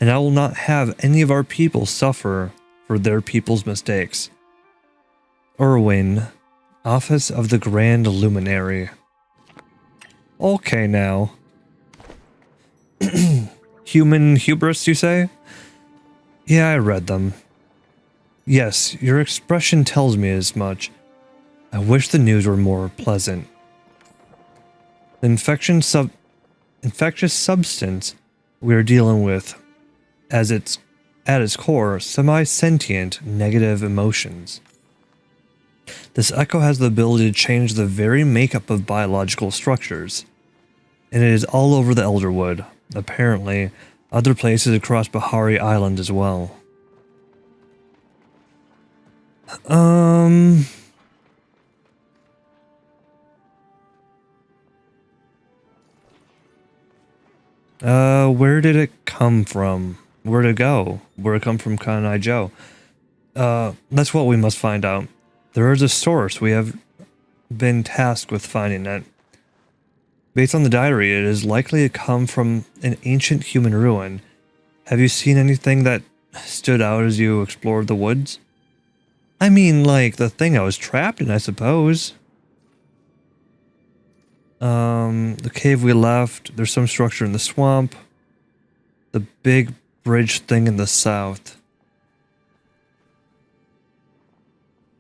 and I will not have any of our people suffer for their people's mistakes. Irwin, Office of the Grand Luminary. Okay now. Human hubris, you say? Yeah, I read them. Yes, your expression tells me as much. I wish the news were more pleasant. The infectious substance we are dealing with, at its core, semi-sentient negative emotions. This echo has the ability to change the very makeup of biological structures, and it is all over the Elderwood. Apparently, other places across Bahari Island as well. Where did it come from? Where'd it go? Where'd it come from, Kanai Joe? That's what we must find out. There is a source. We have been tasked with finding it. Based on the diary, it is likely to come from an ancient human ruin. Have you seen anything that stood out as you explored the woods? I mean, like, the thing I was trapped in, I suppose. The cave we left, there's some structure in the swamp. The big bridge thing in the south.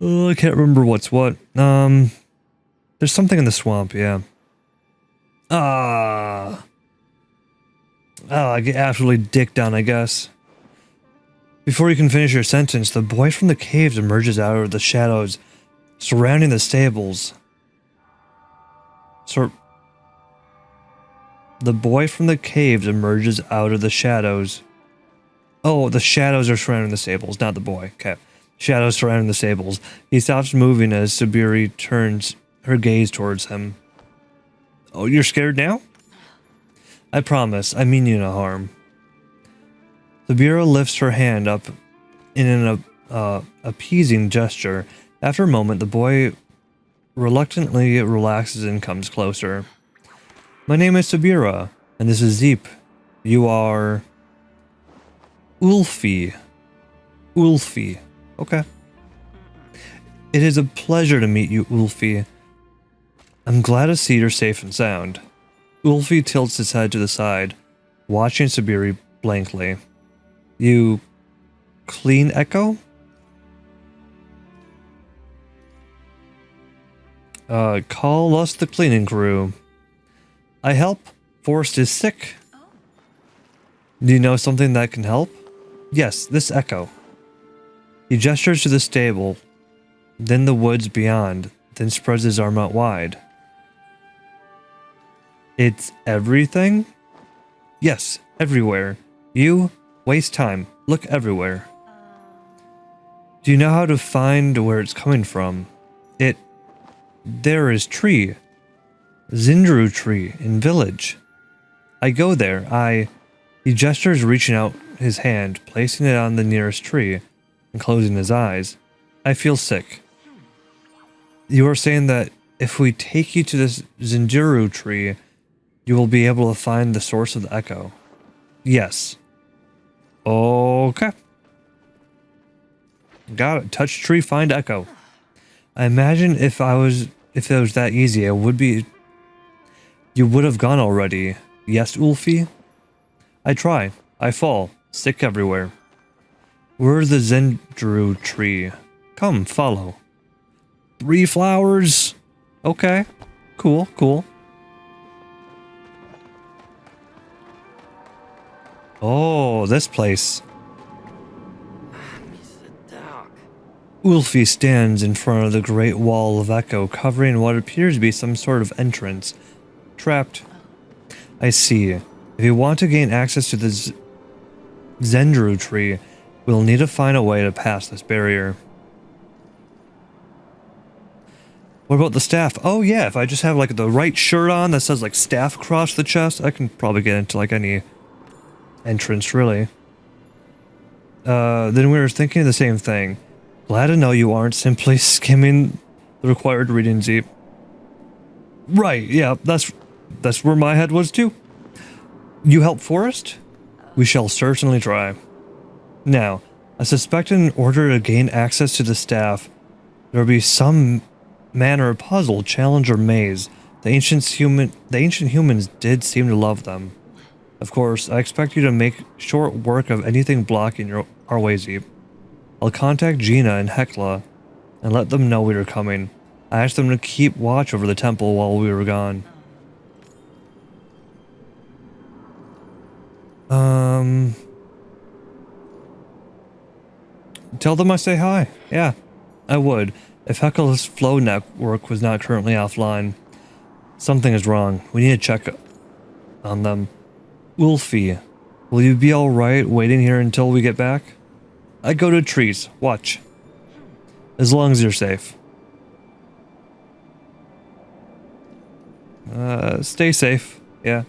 Oh, I can't remember what's what. There's something in the swamp, yeah. I get absolutely dicked down, I guess. Before you can finish your sentence, the boy from the caves emerges out of the shadows surrounding the stables. The boy from the caves emerges out of the shadows. Oh, the shadows are surrounding the stables, not the boy. Okay. Shadows surrounding the stables. He stops moving as Sabiri turns her gaze towards him. Oh, you're scared now? I promise, I mean you no harm. Sabira lifts her hand up in an appeasing gesture. After a moment, the boy reluctantly relaxes and comes closer. My name is Sabira, and this is Zeep. You are... Ulfi. Okay. It is a pleasure to meet you, Ulfi. I'm glad to see you're safe and sound. Ulfi tilts his head to the side, watching Sabiri blankly. You clean Echo? Call us the cleaning crew. I help. Forrest is sick. Do you know something that can help? Yes, this Echo. He gestures to the stable, then the woods beyond, then spreads his arm out wide. It's everything? Yes, everywhere. You waste time. Look everywhere. Do you know how to find where it's coming from? There is tree. Zindru tree in village. I go there. He gestures, reaching out his hand, placing it on the nearest tree, and closing his eyes. I feel sick. You are saying that if we take you to this Zinduru tree, you will be able to find the source of the echo. Yes. Okay. Got it. Touch tree, find echo. I imagine if it was that easy, you would have gone already. Yes, Ulfi? I try. I fall. Sick everywhere. We're the Zendru tree. Come, follow. 3 flowers. Okay. Cool, cool. Oh, this place. Ulfi stands in front of the great wall of echo, covering what appears to be some sort of entrance. Trapped. I see. If you want to gain access to the Zendru tree, we'll need to find a way to pass this barrier. What about the staff? Oh yeah, if I just have like the right shirt on that says like staff across the chest, I can probably get into like any entrance really. Then we were thinking of the same thing. Glad to know you aren't simply skimming the required reading, Zeep. Right, yeah, that's where my head was too. You help Forrest? We shall certainly try. Now, I suspect in order to gain access to the staff, there will be some manner of puzzle, challenge, or maze. The ancient humans did seem to love them. Of course, I expect you to make short work of anything blocking our way, Zeep. I'll contact Gina and Hekla and let them know we were coming. I asked them to keep watch over the temple while we were gone. Tell them I say hi. Yeah, I would. If Hekla's flow network was not currently offline, something is wrong. We need to check on them. Ulfi, will you be alright waiting here until we get back? I go to trees. Watch. As long as you're safe. Stay safe. Yeah.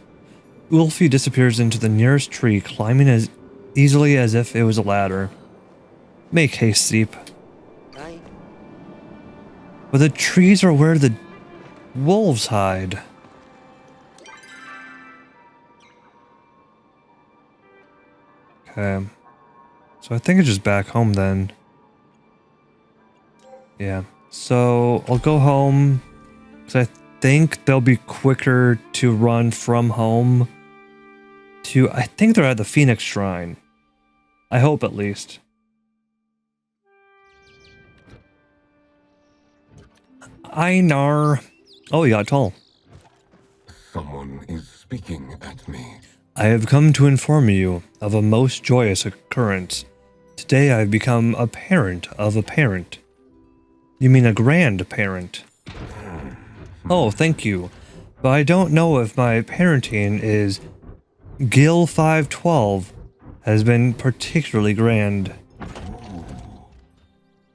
Ulfi disappears into the nearest tree, climbing as easily as if it was a ladder. Make haste, Zeep. Right. But the trees are where the wolves hide. Okay. So I think it's just back home then. Yeah. So I'll go home because I think they'll be quicker to run from home to, I think they're at the Phoenix Shrine. I hope at least. Einar. Oh, you got tall. Someone is speaking at me. I have come to inform you of a most joyous occurrence. Today I have become a parent of a parent. You mean a grandparent? Oh, thank you. But I don't know if my parenting is Gil 512 has been particularly grand.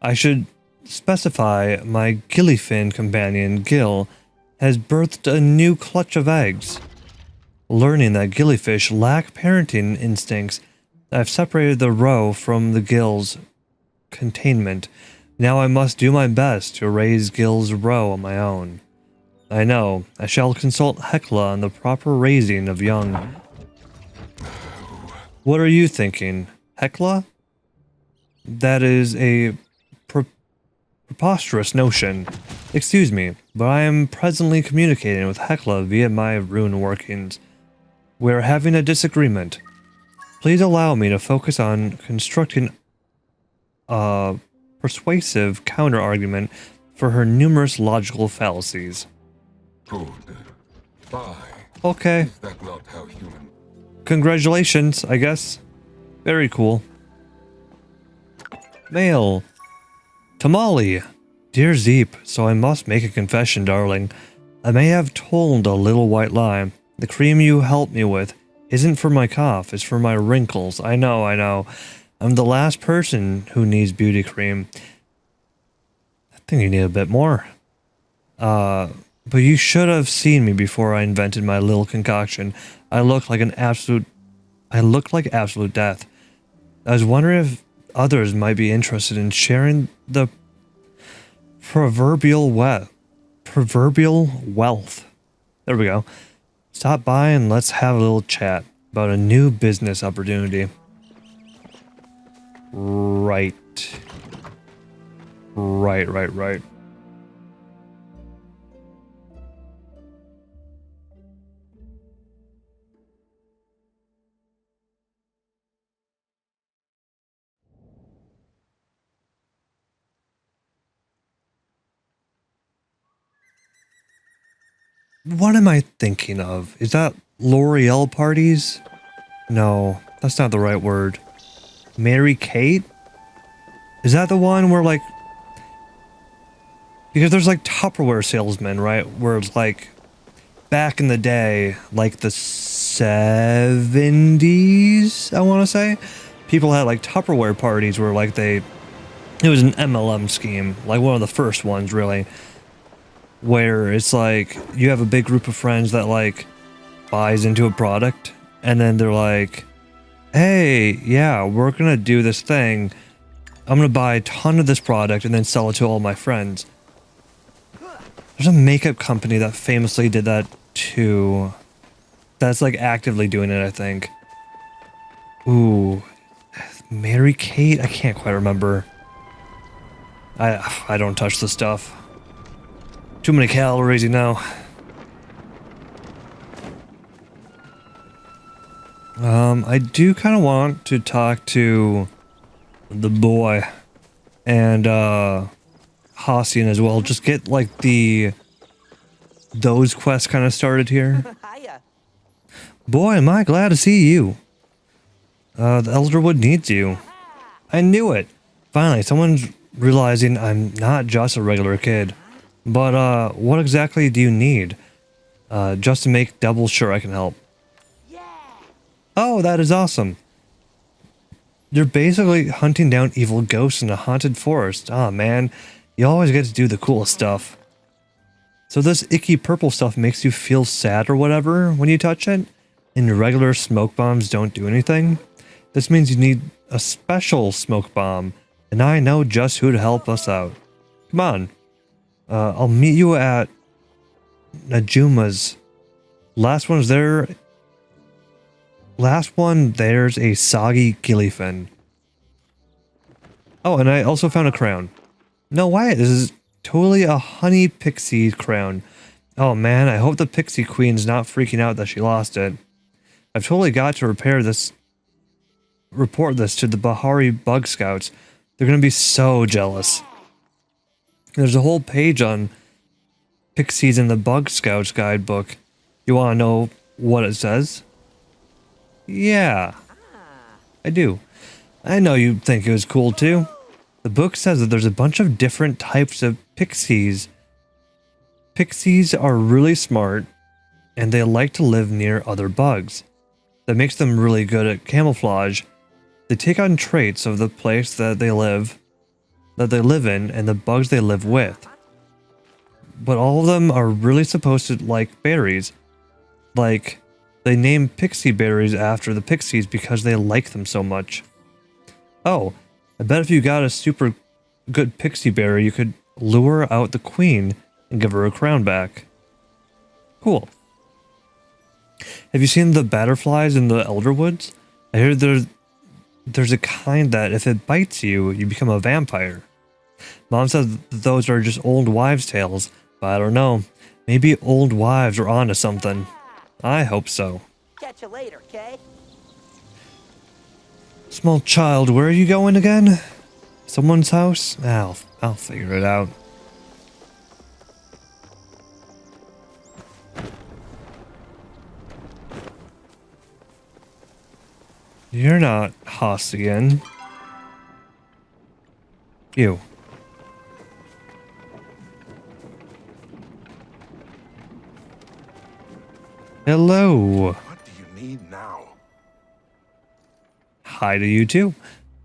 I should specify my gillyfin companion, Gil, has birthed a new clutch of eggs. Learning that gillyfish lack parenting instincts, I've separated the roe from the gill's containment. Now I must do my best to raise Gil's roe on my own. I know, I shall consult Hekla on the proper raising of young. What are you thinking? Hekla? That is a preposterous notion. Excuse me, but I am presently communicating with Hecla via my rune workings. We are having a disagreement. Please allow me to focus on constructing a persuasive counter-argument for her numerous logical fallacies. Good. Bye. Okay, Is that not how human? congratulations, I guess. Very cool. Mail. Tamale. Dear Zeep, so I must make a confession, darling. I may have told a little white lie. The cream you helped me with isn't for my cough, it's for my wrinkles. I know. I'm the last person who needs beauty cream. I think you need a bit more. But you should have seen me before I invented my little concoction. I looked like absolute death. I was wondering if others might be interested in sharing the proverbial wealth. There we go. Stop by and let's have a little chat about a new business opportunity. Right. What am I thinking of? Is that L'Oreal parties? No, that's not the right word. Mary Kate? Is that the one where like... Because there's like Tupperware salesmen, right? Where it's like... Back in the day, like the 70s, I want to say? People had like Tupperware parties where like they... It was an MLM scheme, like one of the first ones, really. Where it's like, you have a big group of friends that like buys into a product, and then they're like, hey, yeah, we're gonna do this thing. I'm gonna buy a ton of this product and then sell it to all my friends. There's a makeup company that famously did that too. That's like actively doing it, I think. Ooh, Mary Kate? I can't quite remember. I don't touch the stuff. Too many calories, you know. I do kind of want to talk to the boy and Hassian as well. Just get like those quests kind of started here. Boy, am I glad to see you. The Elderwood needs you. I knew it. Finally, someone's realizing I'm not just a regular kid. But, what exactly do you need? Just to make double sure I can help. Oh, that is awesome. You're basically hunting down evil ghosts in a haunted forest. Aw, man. You always get to do the coolest stuff. So this icky purple stuff makes you feel sad or whatever when you touch it? And regular smoke bombs don't do anything? This means you need a special smoke bomb. And I know just who to help us out. Come on. I'll meet you at Najuma's. Last one, there's a soggy gillyfin. Oh, and I also found a crown. No way, this is totally a honey pixie crown. Oh man, I hope the pixie queen's not freaking out that she lost it. I've totally got to report this to the Bahari Bug Scouts. They're gonna be so jealous. There's a whole page on pixies in the Bug Scouts guidebook. You want to know what it says? Yeah, I do. I know you'd think it was cool too. The book says that there's a bunch of different types of pixies. Pixies are really smart, and they like to live near other bugs. That makes them really good at camouflage. They take on traits of the place that they live in and the bugs they live with. But all of them are really supposed to like berries. Like, they name pixie berries after the pixies because they like them so much. Oh, I bet if you got a super good pixie berry, you could lure out the queen and give her a crown back. Cool. Have you seen the butterflies in the Elderwoods? I hear there's a kind that if it bites you, you become a vampire. Mom says those are just old wives' tales. But I don't know. Maybe old wives are onto something. I hope so. Catch you later, Kay. Small child, where are you going again? Someone's house? I'll figure it out. You're not Hossian. You. Hello. What do you need now? Hi to you too.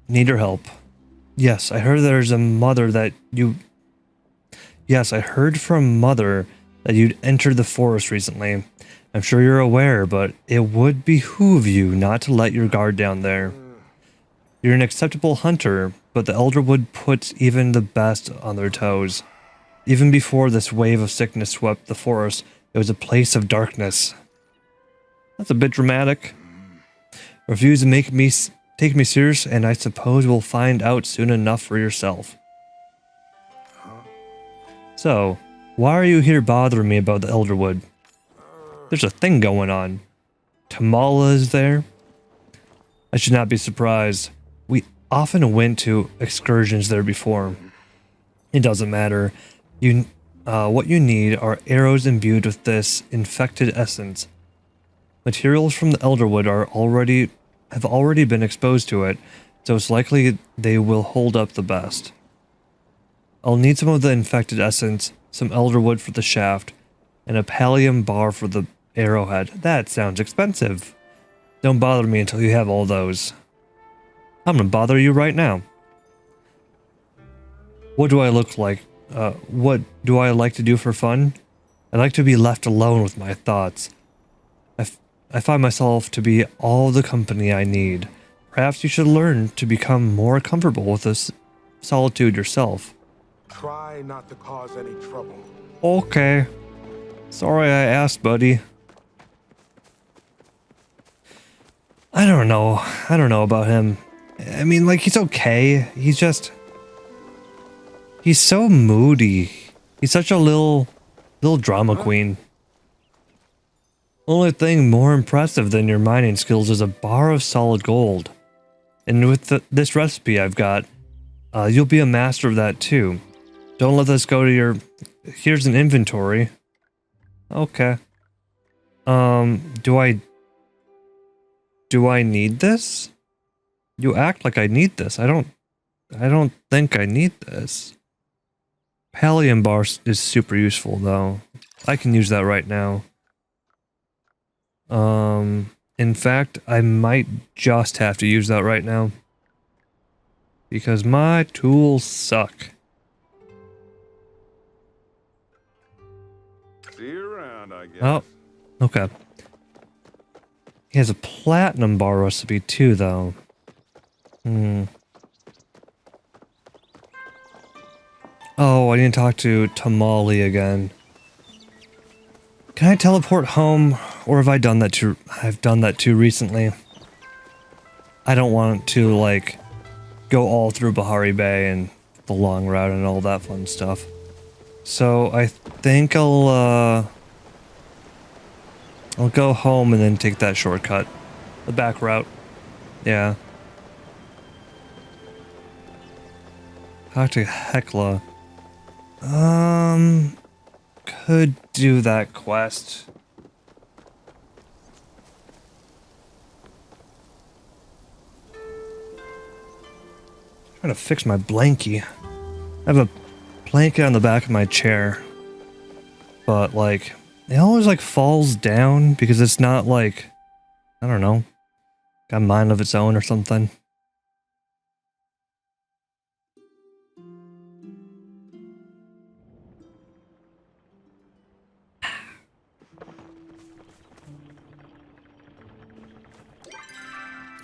Need your help. Yes, I heard there's a mother that you... Yes, I heard from Mother that you'd entered the forest recently. I'm sure you're aware, but it would behoove you not to let your guard down there. You're an acceptable hunter, but the ElderWood puts even the best on their toes. Even before this wave of sickness swept the forest, it was a place of darkness. That's a bit dramatic. Refuse to take me serious, and I suppose we'll find out soon enough for yourself. So, why are you here bothering me about the ElderWood? There's a thing going on. Tamala is there. I should not be surprised. We often went to excursions there before. It doesn't matter. What you need are arrows imbued with this infected essence. Materials from the ElderWood have already been exposed to it, so it's likely they will hold up the best. I'll need some of the infected essence, some ElderWood for the shaft, and a Palium bar for the arrowhead. That sounds expensive. Don't bother me until you have all those. I'm gonna bother you right now. What do I look like? What do I like to do for fun? I like to be left alone with my thoughts. I find myself to be all the company I need. Perhaps you should learn to become more comfortable with this solitude yourself. Try not to cause any trouble. Okay. Sorry I asked, buddy. I don't know. I don't know about him. I mean, like, he's okay. He's so moody. He's such a little drama queen. Only thing more impressive than your mining skills is a bar of solid gold. And with this recipe I've got, you'll be a master of that too. Don't let this go to your... Here's an inventory. Okay. Do I need this? You act like I need this. I don't think I need this. Palium bar is super useful though. I can use that right now. In fact, I might just have to use that right now. Because my tools suck. See you around, I guess. Oh, okay. He has a platinum bar recipe too, though. Oh, I need to talk to Tamali again. Can I teleport home, or have I done that too? I've done that too recently. I don't want to, like, go all through Bahari Bay and the long route and all that fun stuff. So I think I'll go home and then take that shortcut. The back route. Yeah. Talk to Hecla. Could do that quest. Trying to fix my blankie. I have a blanket on the back of my chair. But, like, it always, like, falls down because it's not, like, I don't know, got a mind of its own or something.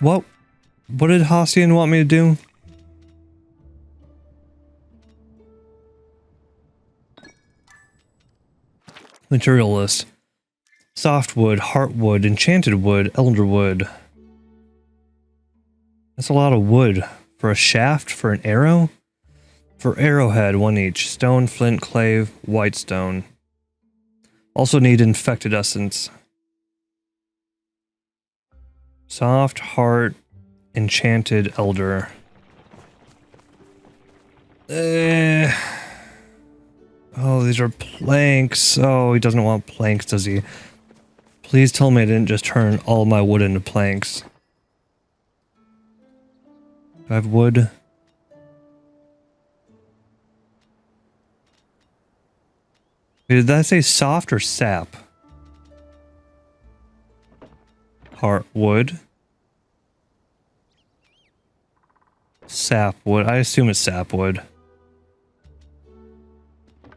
What did Hassian want me to do? Material list. Softwood, heartwood, enchanted wood, elderwood. That's a lot of wood. For a shaft, for an arrow? For arrowhead, 1 each. Stone, flint, clay, white stone. Also need infected essence. Soft, heart, enchanted elder. Oh, these are planks. Oh, he doesn't want planks, does he? Please tell me I didn't just turn all my wood into planks. Do I have wood? Did that say soft or sap? Heart wood. Sapwood. I assume it's sapwood.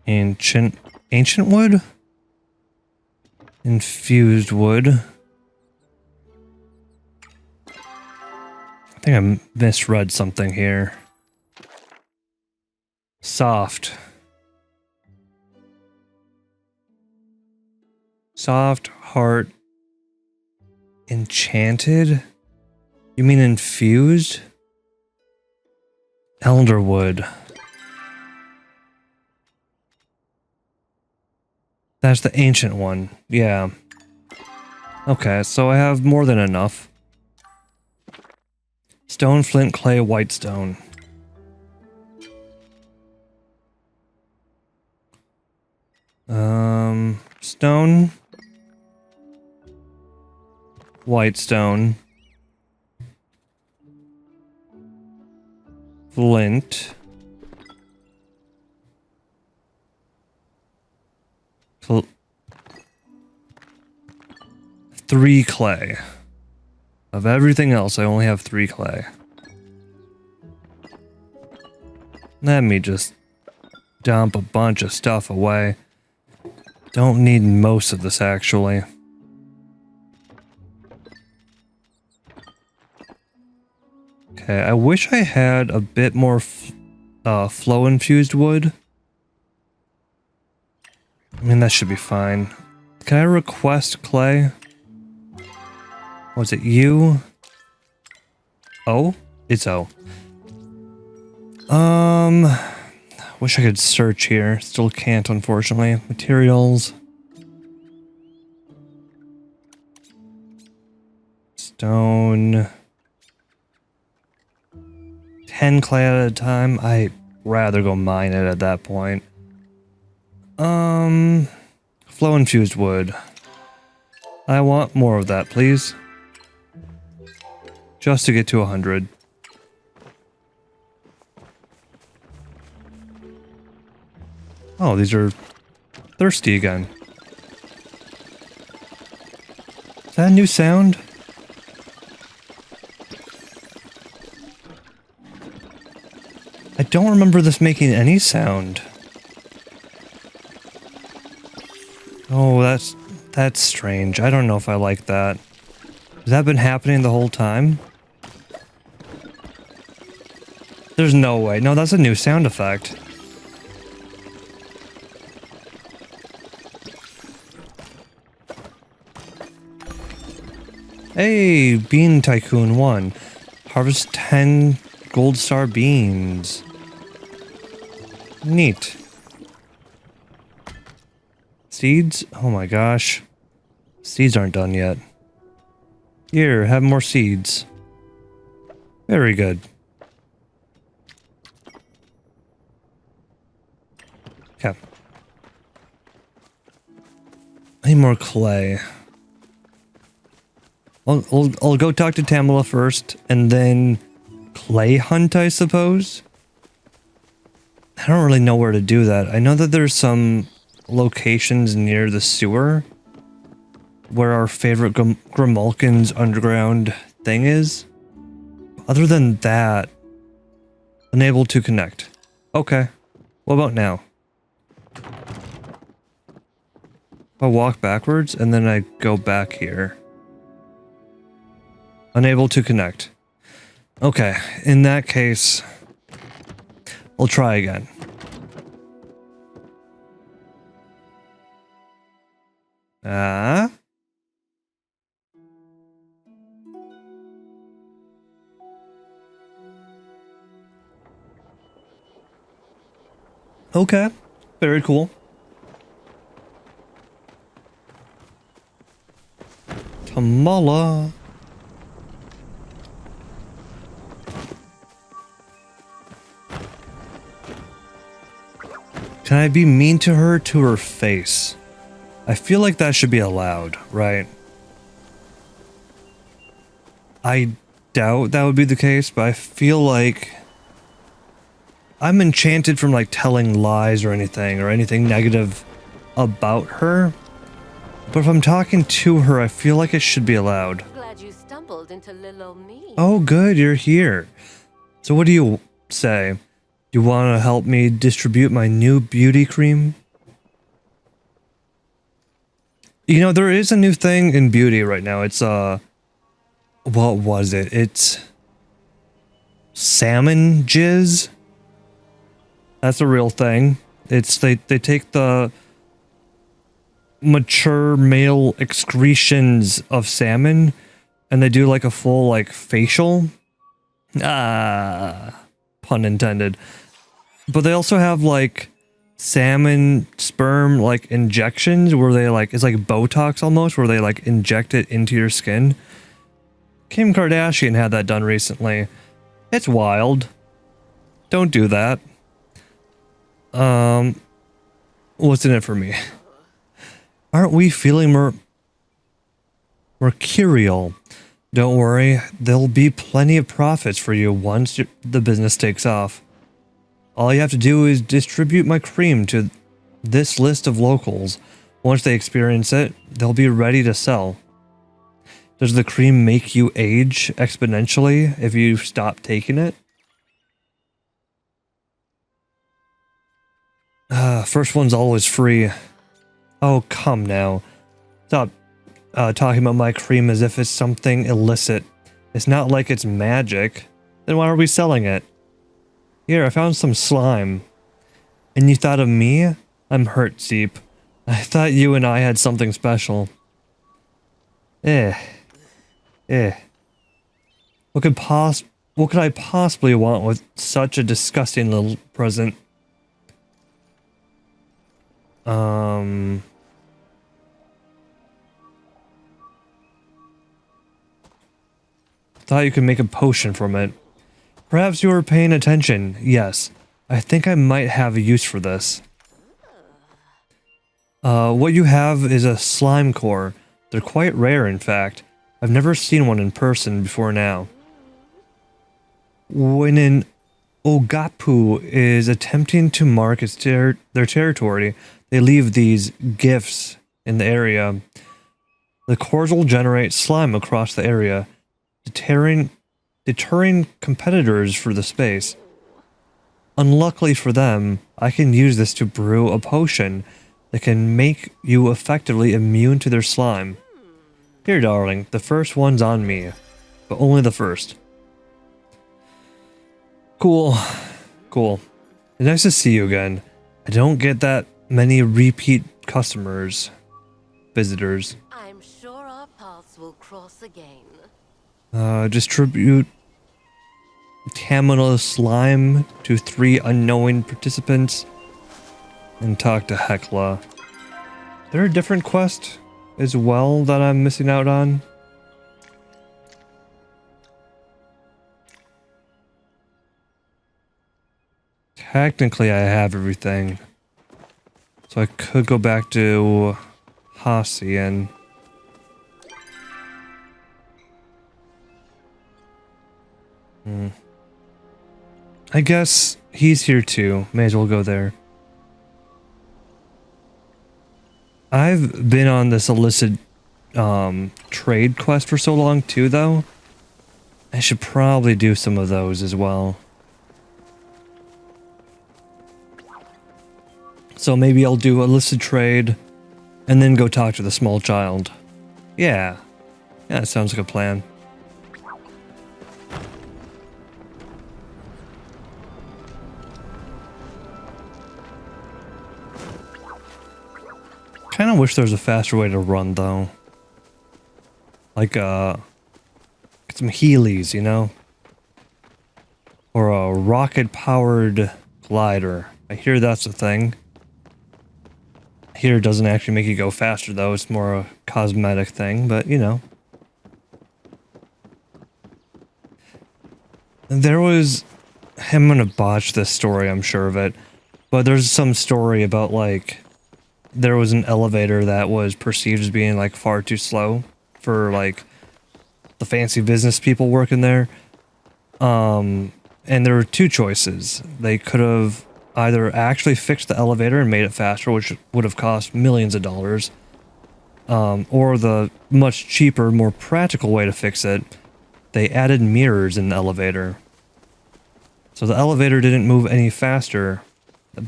Ancient wood? Infused wood. I think I misread something here. Soft. Soft, heart, enchanted? You mean infused? Elderwood. That's the ancient one. Yeah. Okay, so I have more than enough. Stone, flint, clay, white stone. Stone. White stone. Flint. 3 clay. Of everything else, I only have 3 clay. Let me just dump a bunch of stuff away. Don't need most of this, actually. Okay, I wish I had a bit more flow-infused wood. I mean, that should be fine. Can I request clay? Was it you? O? It's O. Wish I could search here. Still can't, unfortunately. Materials. Stone. 10 clay at a time. I'd rather go mine it at that point. Flow infused wood. I want more of that, please. Just to get to 100. Oh, these are thirsty again. Is that a new sound? I don't remember this making any sound. Oh, that's strange. I don't know if I like that. Has that been happening the whole time? There's no way. No, that's a new sound effect. Hey, Bean Tycoon 1. Harvest 10 gold star beans. Neat. Seeds? Oh my gosh. Seeds aren't done yet. Here, have more seeds. Very good. Okay. I need more clay. I'll go talk to Tamala first, and then clay hunt, I suppose? I don't really know where to do that. I know that there's some locations near the sewer where our favorite Grimalkin's underground thing is. Other than that, unable to connect. Okay. What about now? I walk backwards and then I go back here. Unable to connect. Okay, in that case, I'll try again. Okay. Very cool. Tamala. Can I be mean to her face? I feel like that should be allowed, right? I doubt that would be the case, but I feel like I'm enchanted from like telling lies or anything negative about her. But if I'm talking to her, I feel like it should be allowed. Glad you stumbled into little me. Oh, good, you're here. So what do you say? You want to help me distribute my new beauty cream? You know, there is a new thing in beauty right now. It's, what was it? It's salmon jizz. That's a real thing. It's, they take the mature male excretions of salmon and they do like a full, like, facial. Ah, pun intended. But they also have like salmon sperm like injections where they like, it's like Botox almost, where they like inject it into your skin. Kim Kardashian had that done recently. It's wild. Don't do that. What's in it for me? Aren't we feeling mercurial? Don't worry, there'll be plenty of profits for you once the business takes off. All you have to do is distribute my cream to this list of locals. Once they experience it, they'll be ready to sell. Does the cream make you age exponentially if you stop taking it? First one's always free. Oh, come now. Stop talking about my cream as if it's something illicit. It's not like it's magic. Then why are we selling it? Here, I found some slime. And you thought of me? I'm hurt, Zeep. I thought you and I had something special. What could I possibly want with such a disgusting little present? Thought you could make a potion from it. Perhaps you were paying attention. Yes. I think I might have a use for this. What you have is a slime core. They're quite rare, in fact. I've never seen one in person before now. When an Ogapu is attempting to mark their territory, they leave these gifts in the area. The cores will generate slime across the area, deterring competitors for the space. Unluckily for them, I can use this to brew a potion that can make you effectively immune to their slime. Here, darling, the first one's on me, but only the first. Cool. Cool. It's nice to see you again. I don't get that many repeat visitors. I'm sure our paths will cross again. Distribute Tamina slime to 3 unknowing participants and talk to Hecla. Is there a different quest as well that I'm missing out on? Technically, I have everything. So I could go back to Hacian. I guess he's here too. May as well go there. I've been on this illicit trade quest for so long too, though. I should probably do some of those as well. So maybe I'll do illicit trade and then go talk to the small child. Yeah. Yeah, that sounds like a plan. Kind of wish there was a faster way to run, though. Like, get some Heelys, you know? Or a rocket-powered glider. I hear that's a thing. Here it doesn't actually make you go faster though, it's more a cosmetic thing, but you know. There was... I'm gonna botch this story, I'm sure of it. But there's some story about like... There was an elevator that was perceived as being like far too slow for like the fancy business people working there. And there were two choices. They could have either actually fixed the elevator and made it faster, which would have cost millions of dollars, or the much cheaper, more practical way to fix it, they added mirrors in the elevator. So the elevator didn't move any faster,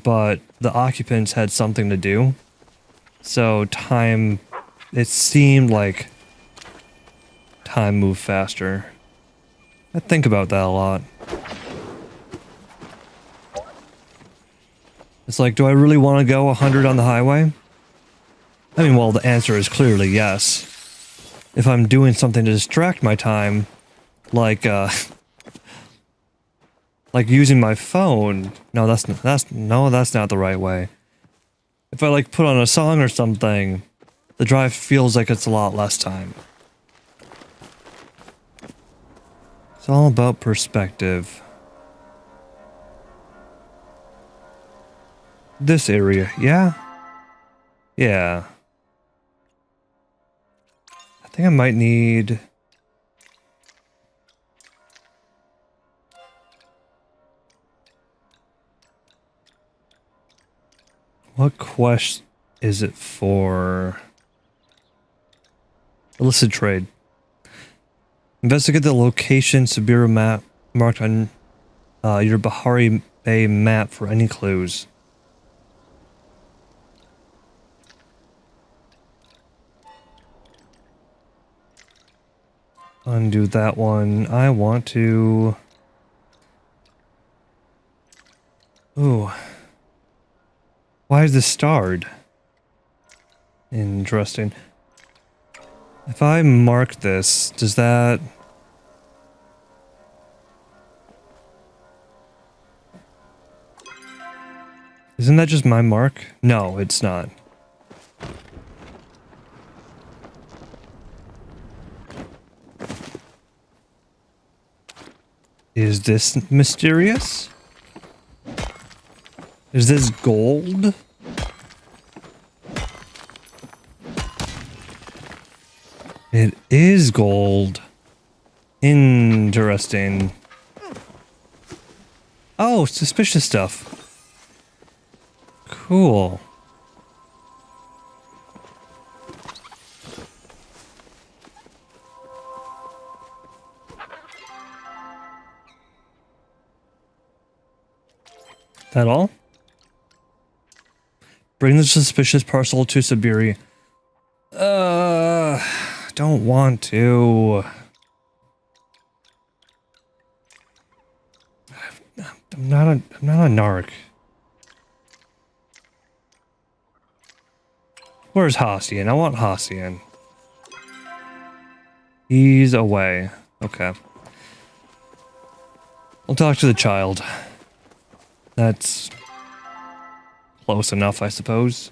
but the occupants had something to do. So time, it seemed like time moved faster. I think about that a lot. It's like, do I really want to go 100 on the highway? I mean, well, the answer is clearly yes. If I'm doing something to distract my time, like using my phone. No, that's not the right way. If I like put on a song or something, the drive feels like it's a lot less time. It's all about perspective. This area, yeah? Yeah. I think I might need... What quest is it for? Illicit trade. Investigate the location Subiru map marked on your Bahari Bay map for any clues. Undo that one. I want to... Ooh. Why is this starred? Interesting. If I mark this, does that... Isn't that just my mark? No, it's not. Is this mysterious? Is this gold? It is gold. Interesting. Oh, suspicious stuff. Cool. That all? Bring the suspicious parcel to Siberia. Don't want to. I'm not a narc. Where's Hassian? I want Hassian. He's away. Okay. I'll talk to the child. That's close enough, I suppose.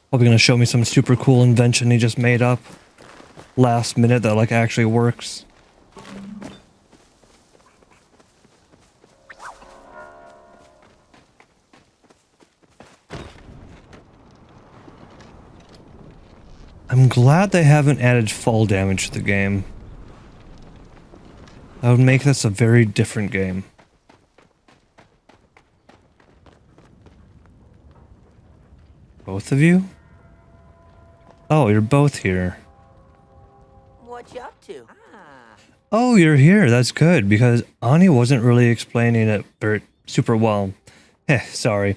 Probably gonna show me some super cool invention he just made up last minute that like actually works. I'm glad they haven't added fall damage to the game. That would make this a very different game. Both of you? Oh, you're both here. What you up to? Oh, you're here. That's good, because Ani wasn't really explaining it super well. Sorry.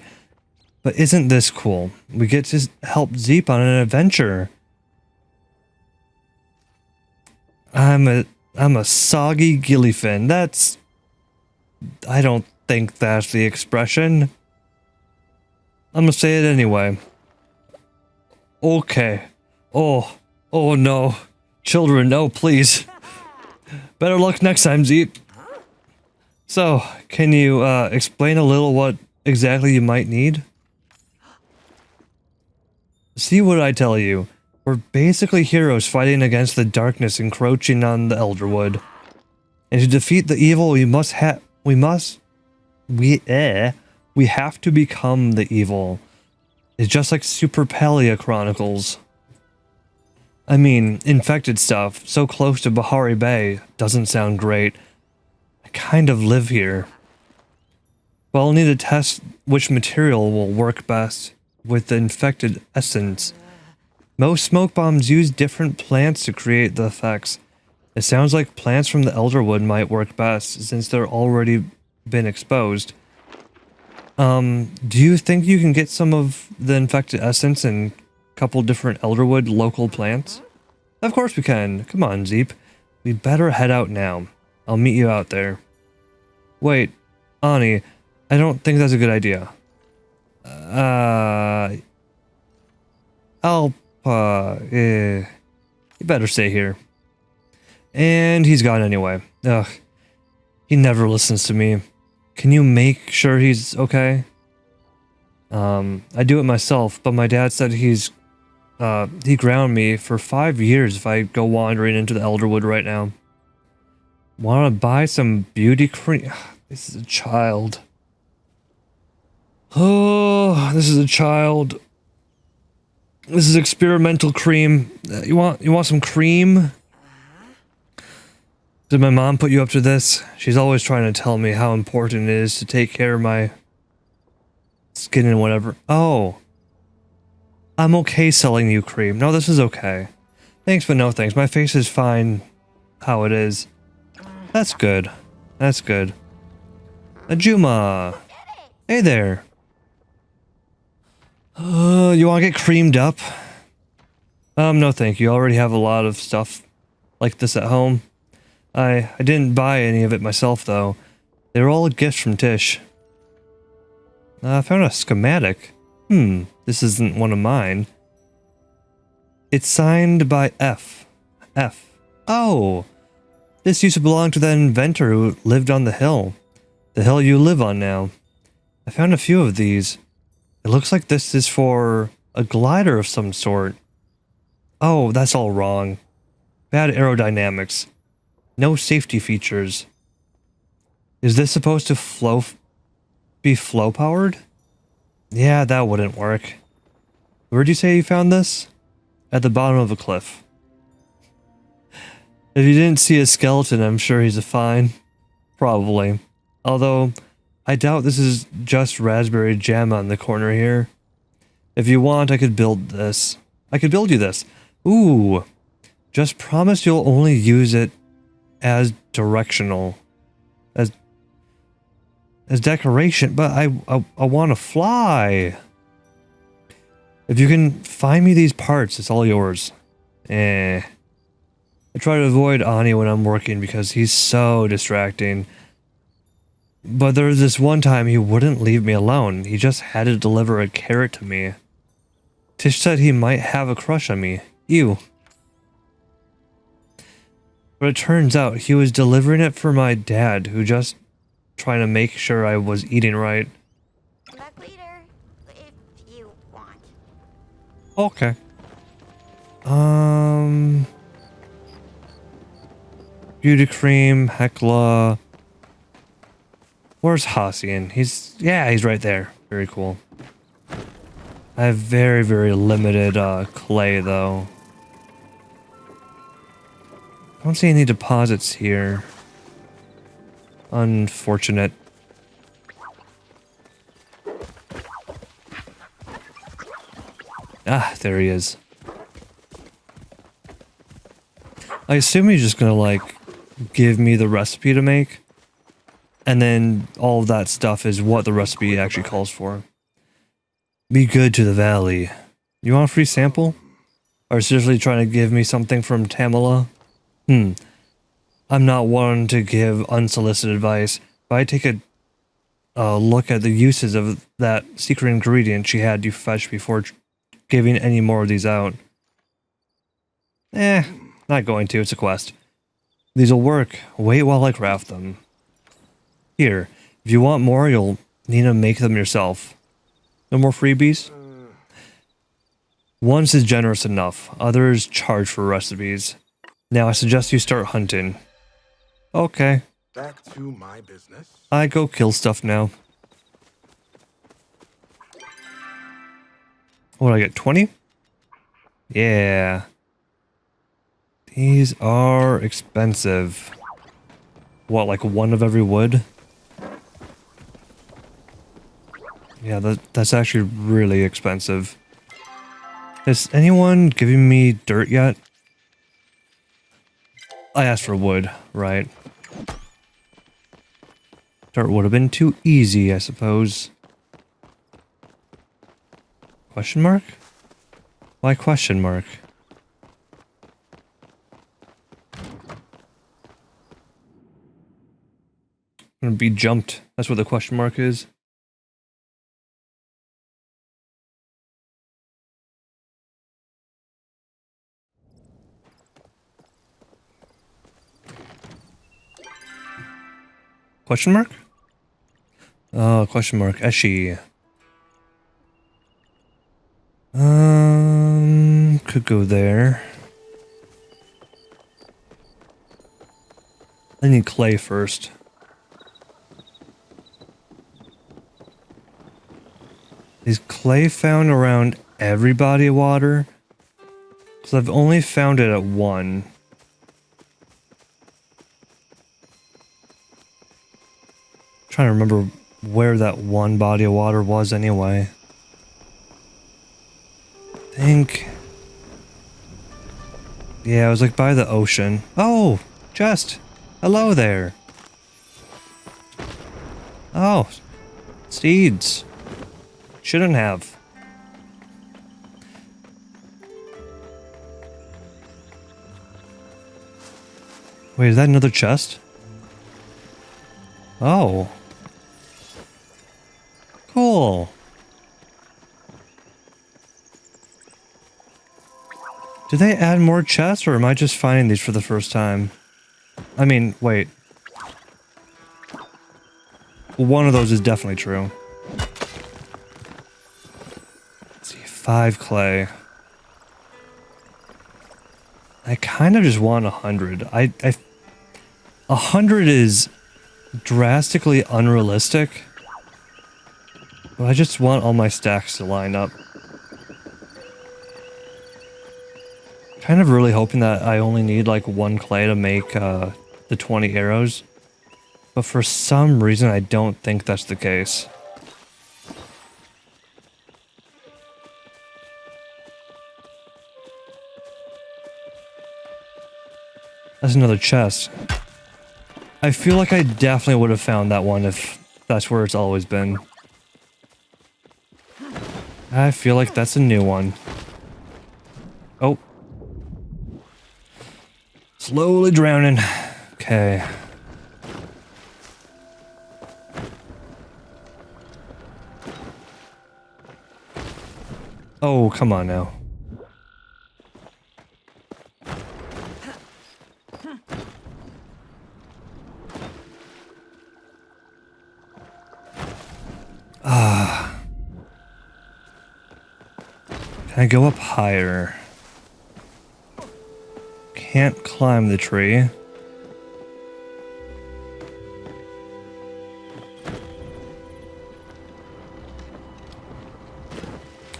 But isn't this cool? We get to help Zeep on an adventure. I'm a soggy gillyfin. That's... I don't think that's the expression. I'm gonna say it anyway. Okay. Oh no. Children, no, please. Better luck next time, Zeep. So, can you explain a little what exactly you might need? See what I tell you. We're basically heroes fighting against the darkness encroaching on the Elderwood. And to defeat the evil, we have to become the evil. It's just like Super Palia Chronicles. I mean, infected stuff, so close to Bahari Bay, doesn't sound great. I kind of live here. But I'll need to test which material will work best with the infected essence. Most smoke bombs use different plants to create the effects. It sounds like plants from the Elderwood might work best since they're already been exposed. Do you think you can get some of the infected essence in a couple different Elderwood local plants? Of course we can. Come on, Zeep. We'd better head out now. I'll meet you out there. Wait, Ani, I don't think that's a good idea. You better stay here. And he's gone anyway. Ugh. He never listens to me. Can you make sure he's okay? I do it myself, but my dad said he ground me for 5 years if I go wandering into the Elderwood right now. Wanna buy some beauty cream? This is a child. Oh, this is a child. This is experimental cream. You want some cream? Did my mom put you up to this? She's always trying to tell me how important it is to take care of my skin and whatever. Oh. I'm okay selling you cream. No, this is okay. Thanks, but no thanks. My face is fine how it is. That's good. That's good. Ajuma. Hey there. You want to get creamed up? No thank you. I already have a lot of stuff like this at home. I didn't buy any of it myself though. They were all gifts from Tish. I found a schematic. This isn't one of mine. It's signed by F. F. Oh! This used to belong to the inventor who lived on the hill. The hill you live on now. I found a few of these. It looks like this is for a glider of some sort. Oh, that's all wrong. Bad aerodynamics. No safety features. Is this supposed to be flow powered? Yeah, that wouldn't work. Where'd you say you found this? At the bottom of a cliff. If you didn't see a skeleton, I'm sure he's a fine. Probably. Although, I doubt this is just raspberry jam on the corner here. If you want, I could build this. I could build you this. Ooh. Just promise you'll only use it as directional. As decoration, but I want to fly. If you can find me these parts, it's all yours. I try to avoid Ani when I'm working because he's so distracting. But there was this one time he wouldn't leave me alone. He just had to deliver a carrot to me. Tish said he might have a crush on me. Ew. But it turns out he was delivering it for my dad, who just trying to make sure I was eating right. Back later, if you want. Okay. Beauty cream, Hecla. Where's Hassian? He's right there. Very cool. I have very, very limited clay though. I don't see any deposits here. Unfortunate. Ah, there he is. I assume he's just gonna like give me the recipe to make. And then all of that stuff is what the recipe actually calls for. Be good to the valley. You want a free sample? Or seriously trying to give me something from Tamala? I'm not one to give unsolicited advice, but I take a look at the uses of that secret ingredient she had you fetch before giving any more of these out. Not going to, it's a quest. These'll work. Wait while I craft them. Here, if you want more, you'll need to make them yourself. No more freebies? One's is generous enough, others charge for recipes. Now I suggest you start hunting. Okay, Back to my business. I go kill stuff now. What, I get 20? Yeah. These are expensive. What, like one of every wood? Yeah, that's actually really expensive. Is anyone giving me dirt yet? I asked for wood, right? Dirt would have been too easy, I suppose. Question mark? Why question mark? I'm gonna be jumped. That's what the question mark is. Question mark? Oh, question mark. Eshi. Could go there. I need clay first. Is clay found around every body of water? Because I've only found it at one. Trying to remember where that one body of water was anyway. I think... Yeah, it was like by the ocean. Oh! Just! Hello there! Oh! Seeds! Shouldn't have. Wait, is that another chest? Oh. Cool. Did they add more chests, or am I just finding these for the first time? I mean, wait. One of those is definitely true. Let's see, 5 clay. I kind of just want 100. 100 is drastically unrealistic. But I just want all my stacks to line up. Kind of really hoping that I only need like 1 clay to make the 20 arrows. But for some reason I don't think that's the case. That's another chest. I feel like I definitely would have found that one if that's where it's always been. I feel like that's a new one. Oh. Slowly drowning. Okay. Oh, come on now. Can I go up higher? Can't climb the tree. I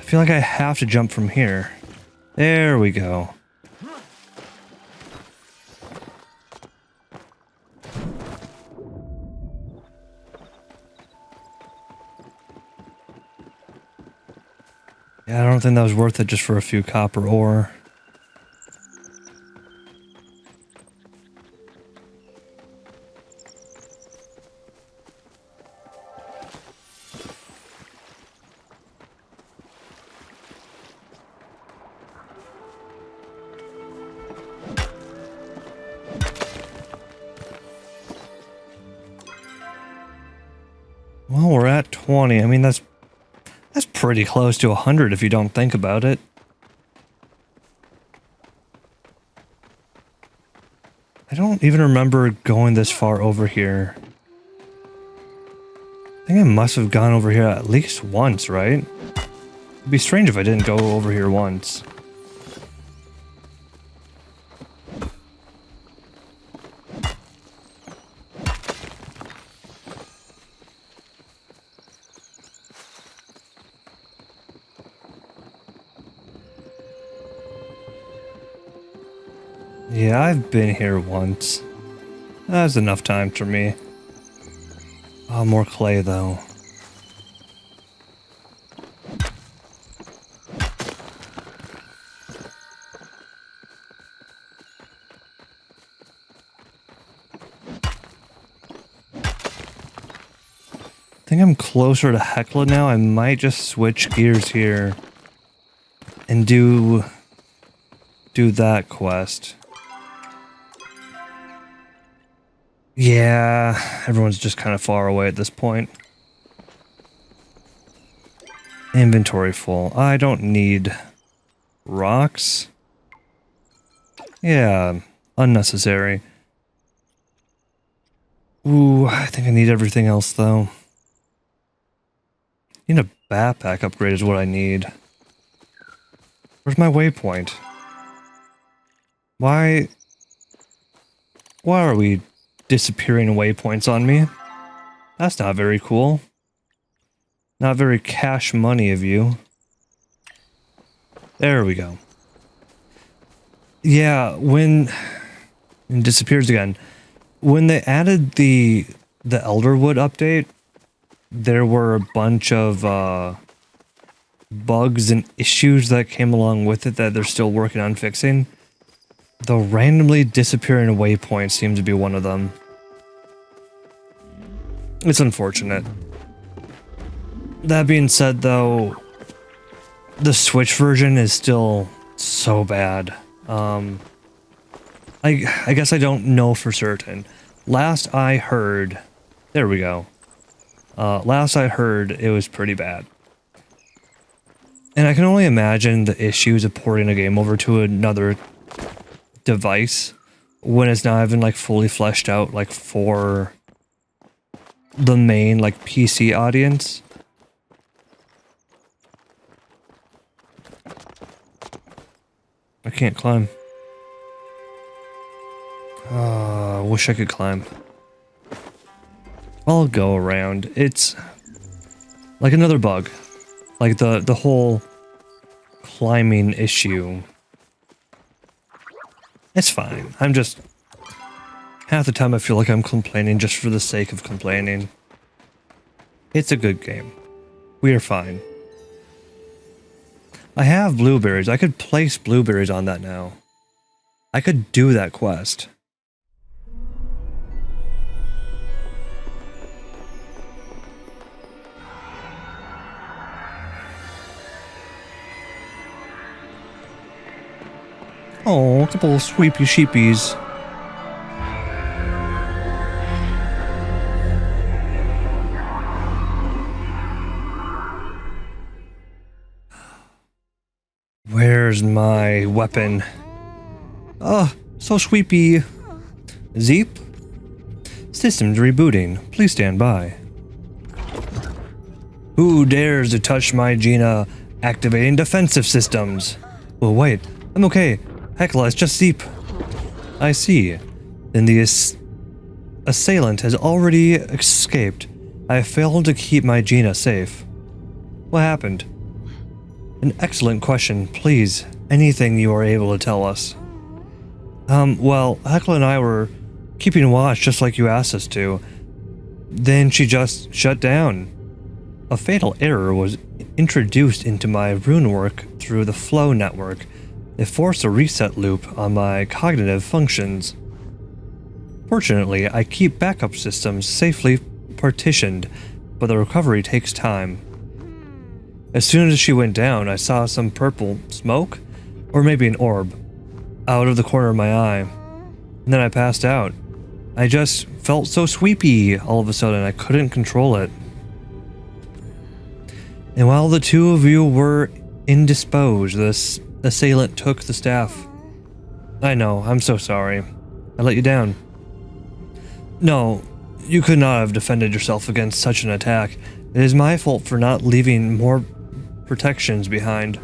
feel like I have to jump from here. There we go. Yeah, I don't think that was worth it just for a few copper ore. Well, we're at 20. I mean, that's pretty close to 100 if you don't think about it. I don't even remember going this far over here. I think I must have gone over here at least once, right? It'd be strange if I didn't go over here once. Yeah, I've been here once. That's enough time for me. Oh, more clay though. I think I'm closer to Hecla now. I might just switch gears here and do that quest. Yeah, everyone's just kind of far away at this point. Inventory full. I don't need rocks. Yeah, unnecessary. Ooh, I think I need everything else though. Need a backpack upgrade is what I need. Where's my waypoint? Why are we disappearing waypoints on me? That's not very cool. Not very cash money of you. There we go. Yeah, when it disappears again. When they added the ElderWood update, there were a bunch of bugs and issues that came along with it that they're still working on fixing. The randomly disappearing waypoint seems to be one of them. It's unfortunate. That being said, though, the Switch version is still so bad. I guess I don't know for certain. Last I heard... There we go. Last I heard, it was pretty bad. And I can only imagine the issues of porting a game over to another device when it's not even like fully fleshed out like for the main like PC audience. I can't climb. Wish I could climb. I'll go around. It's like another bug. Like the whole climbing issue. It's fine. I'm just... Half the time I feel like I'm complaining just for the sake of complaining. It's a good game. We are fine. I have blueberries. I could place blueberries on that now. I could do that quest. Oh, a couple of sweepy sheepies. Where's my weapon? Oh, so sweepy. Zeep? Systems rebooting. Please stand by. Who dares to touch my Gina? Activating defensive systems. Oh, wait. I'm okay. Hecla, it's just Zeep. I see. Then the assailant has already escaped. I have failed to keep my Gina safe. What happened? An excellent question. Please, anything you are able to tell us. Well, Hecla and I were keeping watch just like you asked us to. Then she just shut down. A fatal error was introduced into my rune work through the flow network. It forced a reset loop on my cognitive functions. Fortunately, I keep backup systems safely partitioned, but the recovery takes time. As soon as she went down, I saw some purple smoke, or maybe an orb, out of the corner of my eye. And then I passed out. I just felt so sweepy all of a sudden, I couldn't control it. And while the two of you were indisposed, the assailant took the staff. I know, I'm so sorry. I let you down. No, You could not have defended yourself against such an attack. It is my fault for not leaving more protections behind.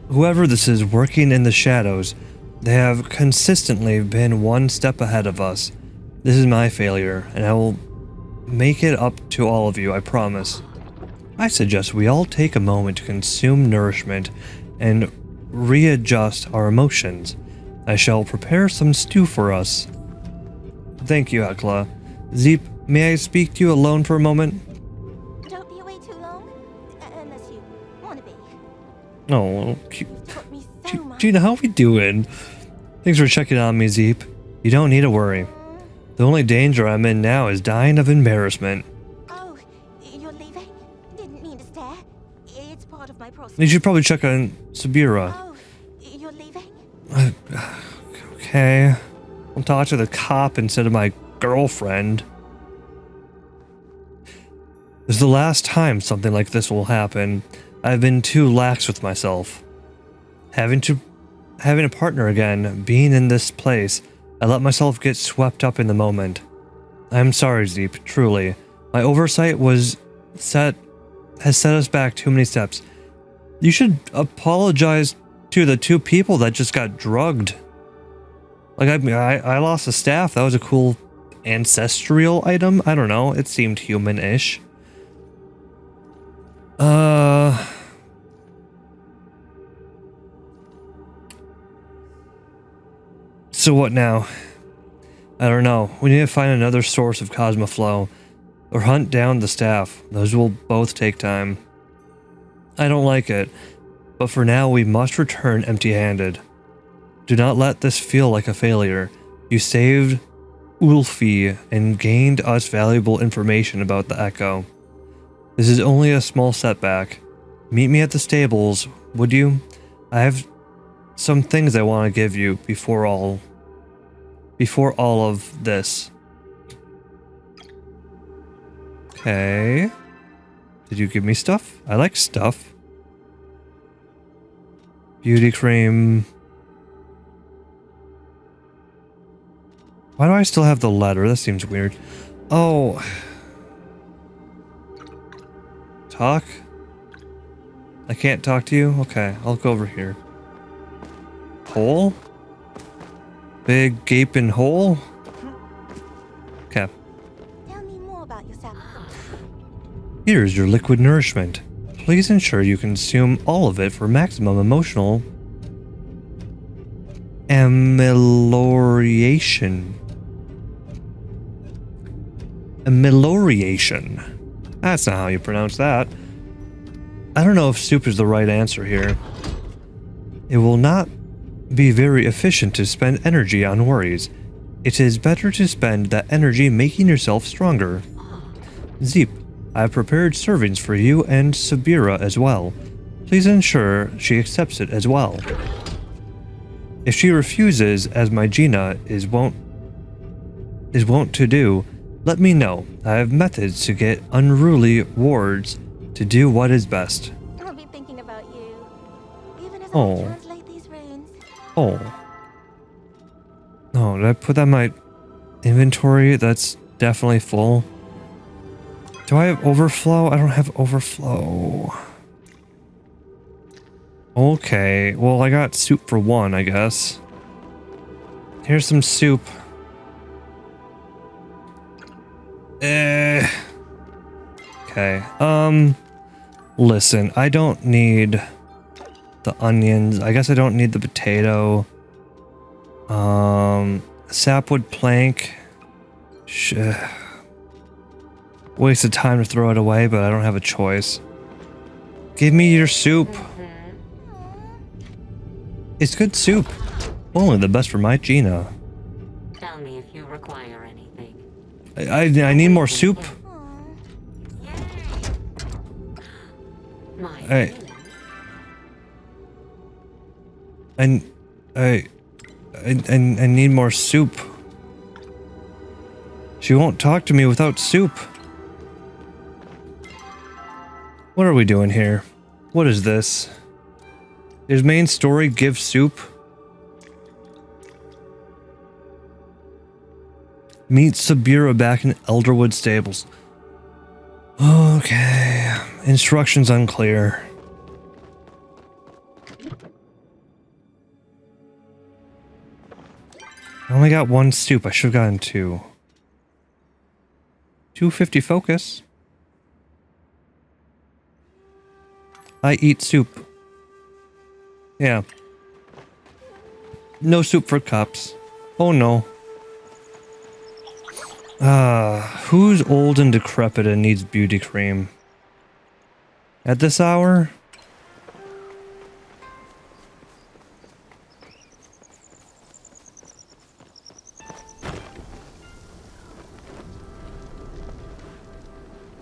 Whoever this is working in the shadows, they have consistently been one step ahead of us. This is my failure, and I will make it up to all of you, I promise. I suggest we all take a moment to consume nourishment and readjust our emotions. I shall prepare some stew for us. Thank you, Hekla. Zeep, may I speak to you alone for a moment? Don't be away too long, unless you want to be. Oh, You taught me so much. Gina, how we doing? Thanks for checking on me, Zeep. You don't need to worry. The only danger I'm in now is dying of embarrassment. Oh, you're leaving? Didn't mean to stare. It's part of my process. You should probably check on Sabira. Oh, you're leaving? Okay. I'll talk to the cop instead of my girlfriend. This is the last time something like this will happen. I've been too lax with myself. Having a partner again, being in this place, I let myself get swept up in the moment. I'm sorry, Zeep, truly. My oversight has set us back too many steps. You should apologize to the two people that just got drugged. Like, I lost a staff. That was a cool ancestral item. I don't know. It seemed human-ish. So what now? I don't know. We need to find another source of Cosmoflow, or hunt down the staff. Those will both take time. I don't like it, but for now we must return empty-handed. Do not let this feel like a failure. You saved Ulfi and gained us valuable information about the Echo. This is only a small setback. Meet me at the stables, would you? I have some things I want to give you before all of this. Okay. Did you give me stuff? I like stuff. Beauty cream. Why do I still have the letter? That seems weird. Oh. Talk? I can't talk to you? Okay, I'll go over here. Hole? Big gaping hole? Okay. Tell me more about yourself. Here's your liquid nourishment. Please ensure you consume all of it for maximum emotional amelioration. That's not how you pronounce that. I don't know if soup is the right answer here. It will not be very efficient to spend energy on worries. It is better to spend that energy making yourself stronger. Zeep, I have prepared servings for you and Sabira as well. Please ensure she accepts it as well. If she refuses, as my Gina is wont to do, let me know. I have methods to get unruly wards to do what is best. I'll be thinking about you, even as Oh. I translate these runes. Oh. No, did I put that in my inventory? That's definitely full. Do I have overflow? I don't have overflow. Okay, well, I got soup for one, I guess. Here's some soup. Okay, listen, I don't need the onions. I guess I don't need the potato. Sapwood plank. Waste of time to throw it away, but I don't have a choice. Give me your soup. It's good soup. Only the best for my Gina. Tell me if you require anything. I need more soup. My Hey. I need more soup. She won't talk to me without soup. What are we doing here? What is this? Is main story give soup? Meet Sabira back in ElderWoods stables. Okay. Instructions unclear. I only got one soup. I should have gotten two. 250 focus. I eat soup. Yeah. No soup for cups. Oh no. Who's old and decrepit and needs beauty cream? At this hour?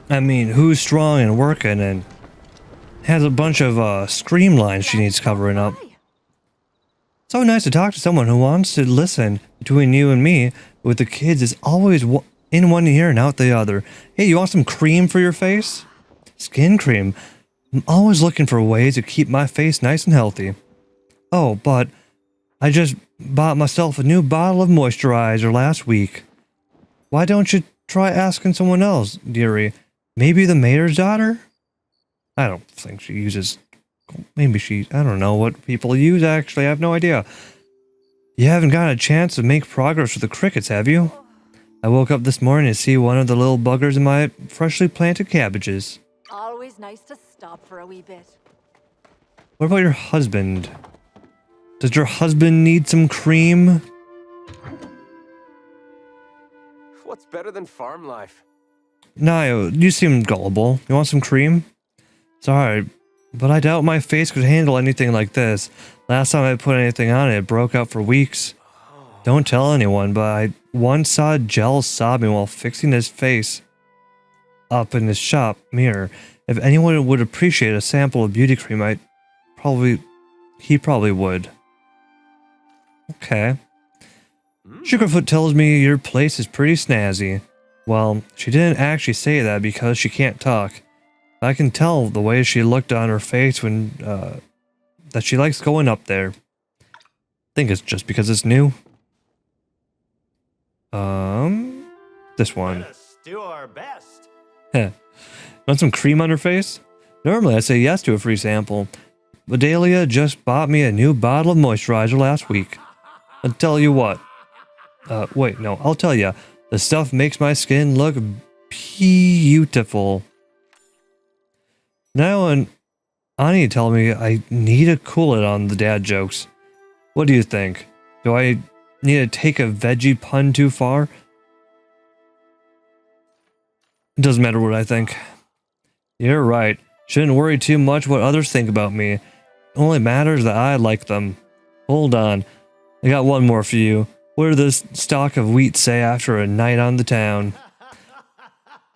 I mean, who's strong and working and has a bunch of scream lines she needs covering up. So nice to talk to someone who wants to listen. Between you and me, with the kids, it's always in one ear and out the other. Hey, you want some cream for your face? Skin cream. I'm always looking for ways to keep my face nice and healthy. Oh, but I just bought myself a new bottle of moisturizer last week. Why don't you try asking someone else, dearie? Maybe the mayor's daughter? I don't think she uses... Maybe she... I don't know what people use, actually. I have no idea. You haven't got a chance to make progress with the crickets, have you? I woke up this morning to see one of the little buggers in my freshly planted cabbages. Always nice to stop for a wee bit. What about your husband? Does your husband need some cream? What's better than farm life? Nio, you seem gullible. You want some cream? Sorry, but I doubt my face could handle anything like this. Last time I put anything on it, it broke out for weeks. Don't tell anyone, but I once saw Gel sobbing while fixing his face up in his shop mirror. If anyone would appreciate a sample of beauty cream, he probably would. Okay. Sugarfoot tells me your place is pretty snazzy. Well, she didn't actually say that because she can't talk. I can tell the way she looked on her face when, that she likes going up there. I think it's just because it's new. This one. Let us do our best. Heh. Want some cream on her face? Normally I say yes to a free sample. But Dahlia just bought me a new bottle of moisturizer last week. I'll tell you what. Wait, no, I'll tell you. The stuff makes my skin look beautiful. Now and Ani tell me I need to cool it on the dad jokes. What do you think? Do I need to take a veggie pun too far? It doesn't matter what I think. You're right. Shouldn't worry too much what others think about me. It only matters that I like them. Hold on. I got one more for you. What did this stalk of wheat say after a night on the town?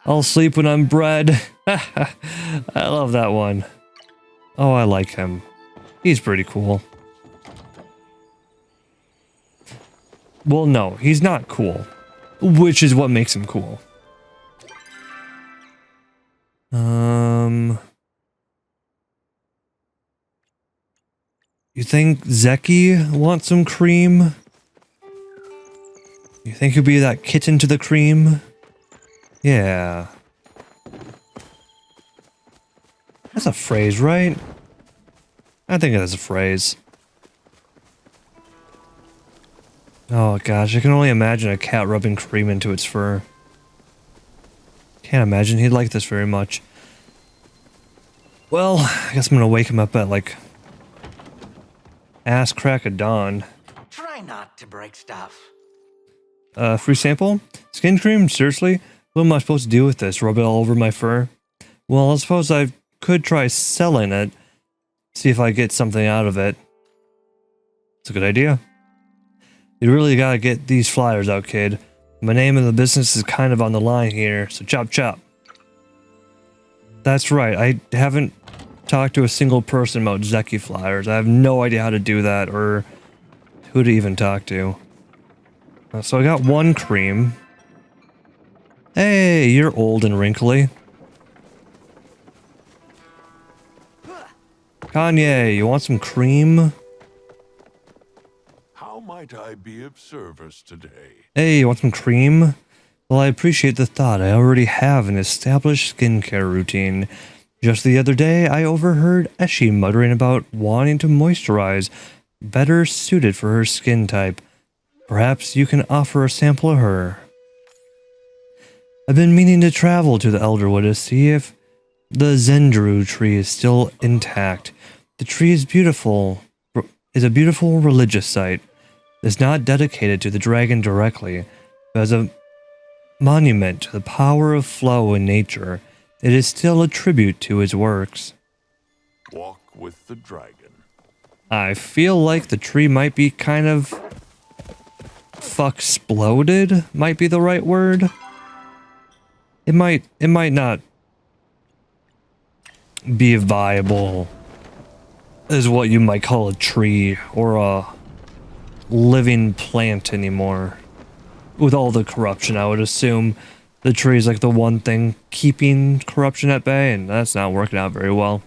I'll sleep when I'm bred. I love that one. Oh, I like him. He's pretty cool. Well, no, he's not cool. Which is what makes him cool. You think Zeki wants some cream? You think he'll be that kitten to the cream? Yeah. That's a phrase, right? I think that's a phrase. Oh gosh, I can only imagine a cat rubbing cream into its fur. Can't imagine he'd like this very much. Well, I guess I'm gonna wake him up at like ass crack of dawn. Try not to break stuff. Free sample? Skin cream? Seriously? What am I supposed to do with this? Rub it all over my fur? Well, I suppose I could try selling it. See if I get something out of it. It's a good idea. You really gotta get these flyers out, kid. My name in the business is kind of on the line here, so chop chop. That's right, I haven't talked to a single person about Zeki flyers. I have no idea how to do that, or who to even talk to. So I got one cream. Hey, you're old and wrinkly. Kanye, you want some cream? How might might I be of service today? Hey, you want some cream? Well, I appreciate the thought. I already have an established skincare routine. Just the other day, I overheard Eshi muttering about wanting to moisturize, better suited for her skin type. Perhaps you can offer a sample of her. I've been meaning to travel to the Elderwood to see if the Zendru tree is still intact. The tree is a beautiful religious site. It's not dedicated to the dragon directly, but as a monument to the power of flow in nature, it is still a tribute to his works. Walk with the dragon. I feel like the tree might be kind of fuck-sploded, might be the right word. It might not be viable as what you might call a tree or a living plant anymore. With all the corruption, I would assume the tree is like the one thing keeping corruption at bay, and that's not working out very well.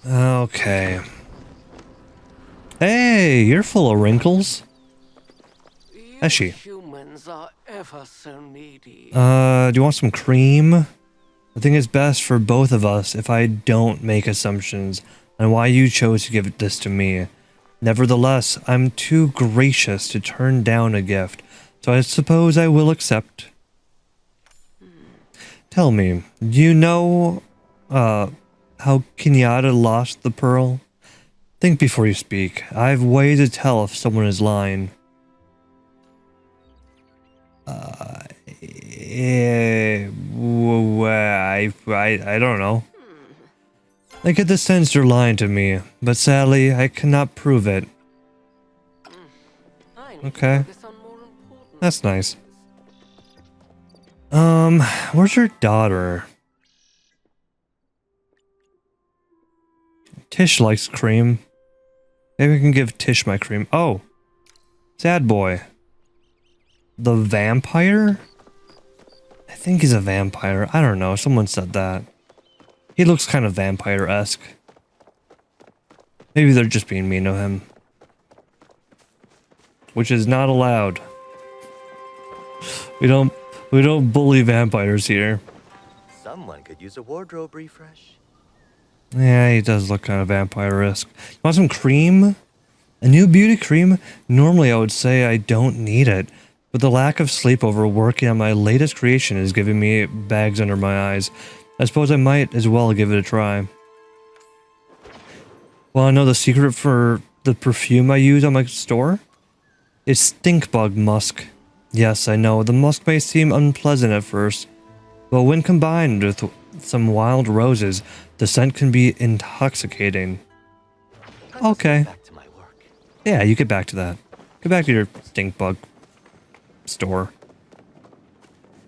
Okay. Hey, you're full of wrinkles. Eshi. Humans are ever so needy. Do you want some cream? I think it's best for both of us if I don't make assumptions on why you chose to give this to me. Nevertheless, I'm too gracious to turn down a gift, so I suppose I will accept. Tell me, do you know, how Kenyatta lost the pearl? Think before you speak. I have ways to tell if someone is lying. I don't know. I get the sense you're lying to me, but sadly, I cannot prove it. Okay. That's nice. Where's your daughter? Tish likes cream. Maybe we can give Tish my cream. Oh! Sad boy. The vampire? I think he's a vampire. I don't know. Someone said that. He looks kind of vampire-esque. Maybe they're just being mean to him. Which is not allowed. We don't bully vampires here. Someone could use a wardrobe refresh. Yeah, he does look kind of vampire-esque. Want some cream? A new beauty cream? Normally I would say I don't need it, but the lack of sleep over working on my latest creation is giving me bags under my eyes. I suppose I might as well give it a try. Well, I know the secret for the perfume I use on my store? It's stink bug musk. Yes, I know, the musk may seem unpleasant at first, but when combined with some wild roses, the scent can be intoxicating. Okay. Back to my work. Yeah, you get back to that. Get back to your stink bug store.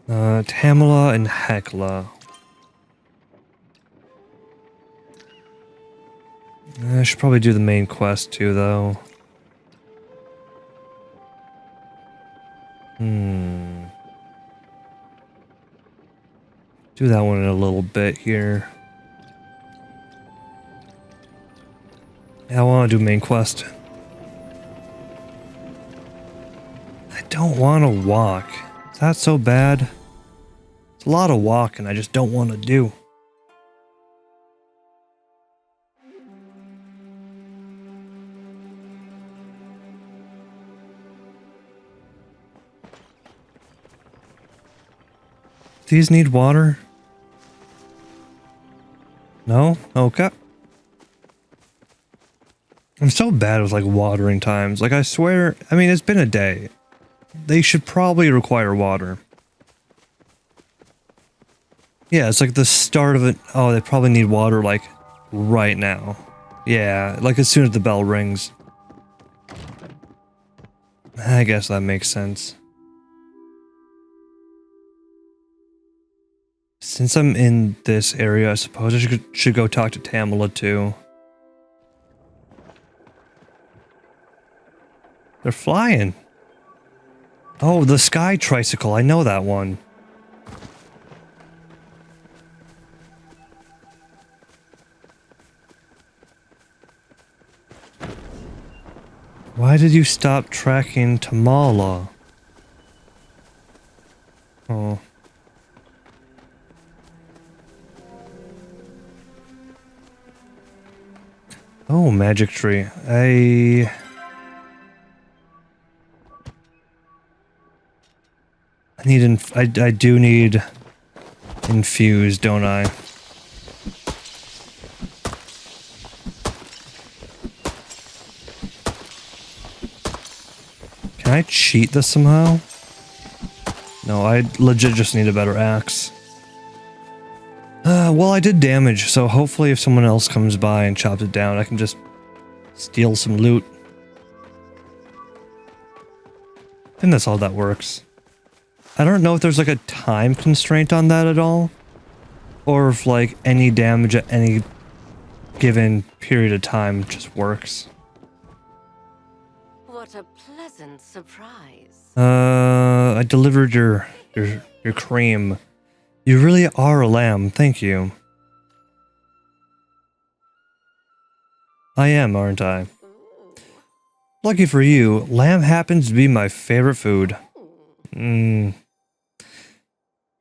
Tamala and Hekla. I should probably do the main quest too, though. Do that one in a little bit here. Yeah, I want to do main quest. I don't want to walk. Is that so bad? It's a lot of walking I just don't want to do. These need water? No? Okay. I'm so bad with like watering times. Like I swear, I mean it's been a day. They should probably require water. Yeah, it's like the start of it. Oh, they probably need water like right now. Yeah, like as soon as the bell rings. I guess that makes sense. Since I'm in this area, I suppose I should go talk to Tamala too. They're flying. Oh, the sky tricycle. I know that one. Why did you stop tracking Tamala? Oh. Oh, magic tree. I do need infused, don't I? Can I cheat this somehow? No, I legit just need a better axe. Well, I did damage, so hopefully if someone else comes by and chops it down, I can just steal some loot. I think that's how that works. I don't know if there's like a time constraint on that at all, or if like any damage at any given period of time just works. What a pleasant surprise. I delivered your cream. You really are a lamb, thank you. I am, aren't I? Lucky for you, lamb happens to be my favorite food. And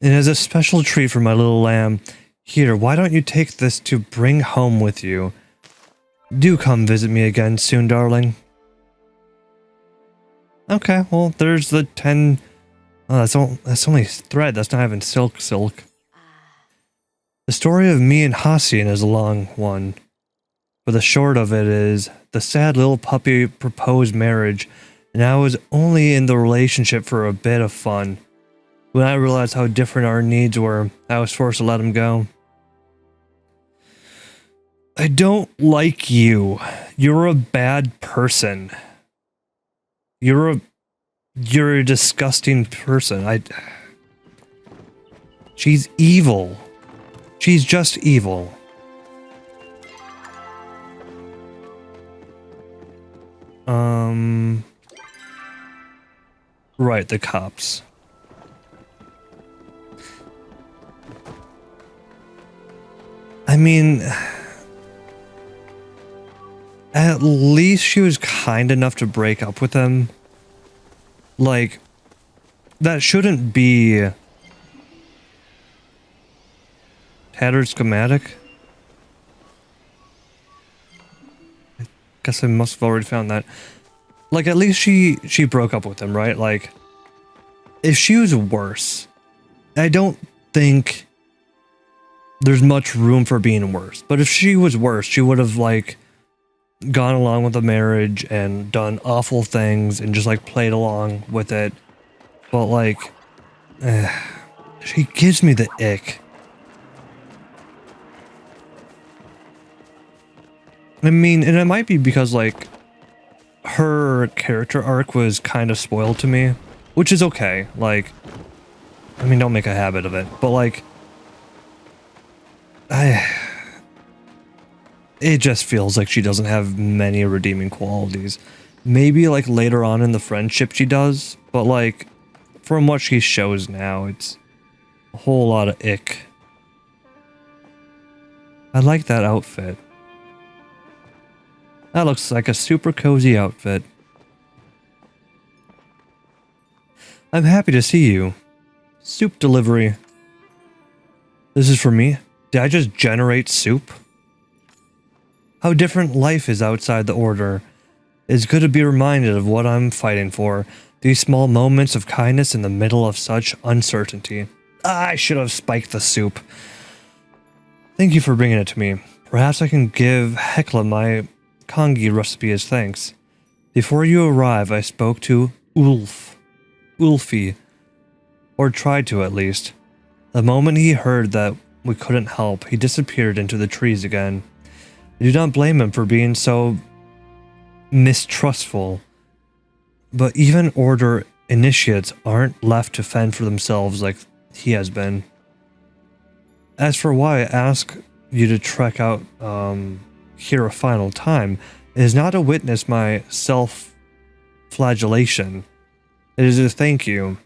as a special treat for my little lamb, here, why don't you take this to bring home with you? Do come visit me again soon, darling. Okay, well, there's the 10... Oh, that's only thread, that's not even silk. The story of me and Hassian is a long one, but the short of it is, the sad little puppy proposed marriage, and I was only in the relationship for a bit of fun. When I realized how different our needs were, I was forced to let him go. I don't like you. You're a bad person. You're a disgusting person. She's evil. She's just evil. Right, the cops. I mean, at least she was kind enough to break up with him. Like, that shouldn't be tattered schematic. I guess I must have already found that. Like, at least she broke up with him, right? Like, if she was worse, I don't think there's much room for being worse. But if she was worse, she would have, like, gone along with the marriage and done awful things and just, like, played along with it. But, like, she gives me the ick. I mean, and it might be because, like, her character arc was kind of spoiled to me, which is okay. Like, I mean, don't make a habit of it, but, like, it just feels like she doesn't have many redeeming qualities. Maybe, like, later on in the friendship she does, but, like, from what she shows now, it's a whole lot of ick. I like that outfit. That looks like a super cozy outfit. I'm happy to see you. Soup delivery. This is for me? Did I just generate soup? How different life is outside the order. It's good to be reminded of what I'm fighting for. These small moments of kindness in the middle of such uncertainty. I should have spiked the soup. Thank you for bringing it to me. Perhaps I can give Hekla my Kongi recipe as thanks. Before you arrive, I spoke to Ulfi, or tried to at least. The moment he heard that we couldn't help, he disappeared into the trees again. I do not blame him for being so mistrustful, but even Order initiates aren't left to fend for themselves like he has been. As for why I ask you to trek out here a final time, it is not to witness my self-flagellation. It is to thank you.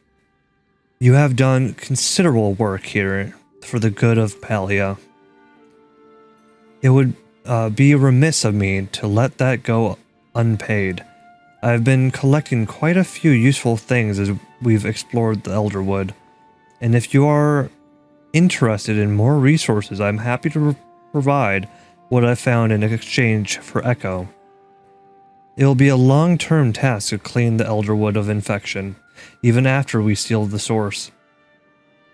You have done considerable work here for the good of Palia. It would be remiss of me to let that go unpaid. I've been collecting quite a few useful things as we've explored the Elderwood, and if you are interested in more resources, I'm happy to provide what I found in exchange for Echo. It will be a long-term task to clean the Elderwood of infection, even after we seal the source.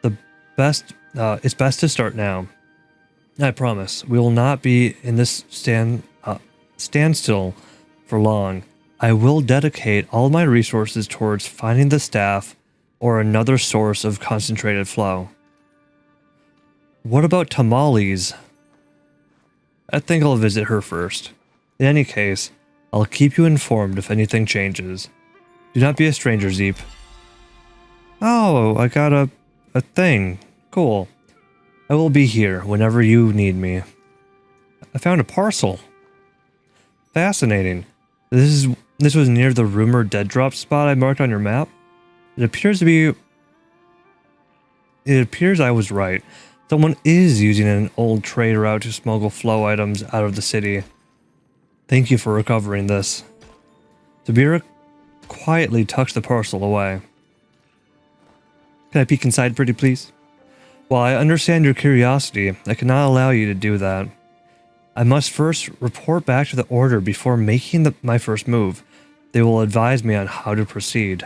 It's best to start now. I promise, we will not be in this standstill for long. I will dedicate all my resources towards finding the staff or another source of concentrated flow. What about Tamales? I think I'll visit her first. In any case, I'll keep you informed if anything changes. Do not be a stranger, Zeep. Oh, I got a thing. Cool. I will be here whenever you need me. I found a parcel. Fascinating. This was near the rumored dead drop spot I marked on your map. It appears I was right. Someone is using an old trade route to smuggle flow items out of the city. Thank you for recovering this. Tabira quietly tucks the parcel away. Can I peek inside, pretty please? While I understand your curiosity, I cannot allow you to do that. I must first report back to the Order before making my first move. They will advise me on how to proceed.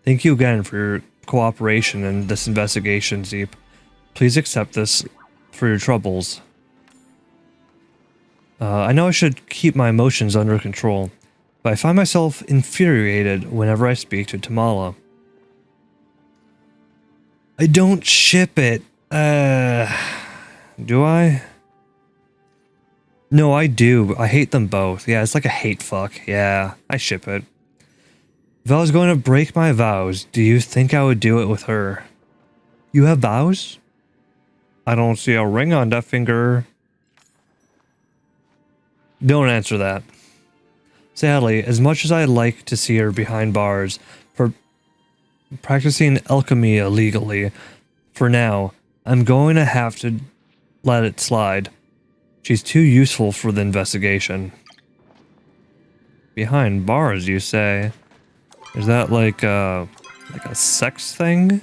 Thank you again for your cooperation in this investigation, Zeep. Please accept this for your troubles. I know I should keep my emotions under control, but I find myself infuriated whenever I speak to Tamala. I don't ship it. Do I? No, I do. I hate them both. Yeah, it's like a hate fuck. Yeah, I ship it. If I was going to break my vows, do you think I would do it with her? You have vows? I don't see a ring on that finger. Don't answer that. Sadly, as much as I'd like to see her behind bars for practicing alchemy illegally, for now, I'm going to have to let it slide. She's too useful for the investigation. Behind bars, you say? Is that like a sex thing?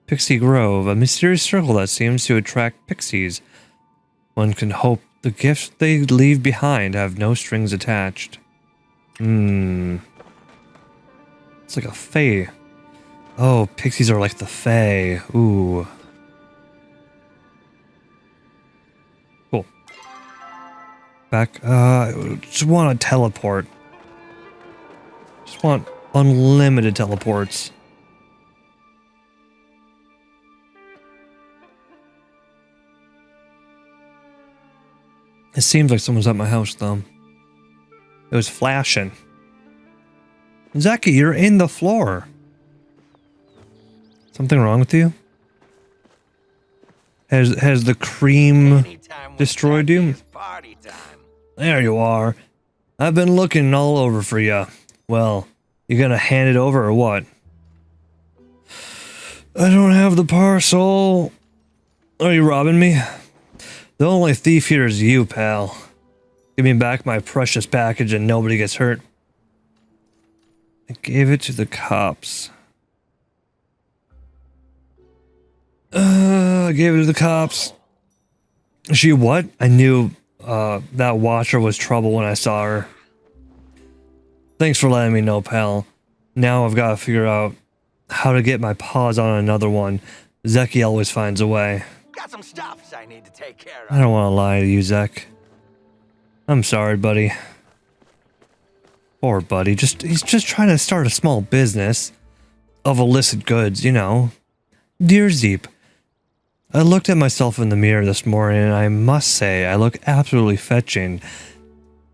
Pixie Grove, a mysterious circle that seems to attract pixies. One can hope the gifts they leave behind have no strings attached. It's like a fae. Oh, pixies are like the fae. Ooh. Cool. Back, just want to teleport. Just want unlimited teleports. It seems like someone's at my house, though. It was flashing. Zeki, you're in the floor. Something wrong with you? Has the cream destroyed you? There you are. I've been looking all over for you. Well, you gonna hand it over or what? I don't have the parcel. Are you robbing me? The only thief here is you, pal. Give me back my precious package and nobody gets hurt. I gave it to the cops. I gave it to the cops. She what? I knew that watcher was trouble when I saw her. Thanks for letting me know, pal. Now I've got to figure out how to get my paws on another one. Zeki always finds a way. Got some stuffs I need to take care of. I don't want to lie to you, Zek. I'm sorry, buddy. Poor buddy. He's just trying to start a small business of illicit goods, you know. Dear Zeep, I looked at myself in the mirror this morning and I must say I look absolutely fetching.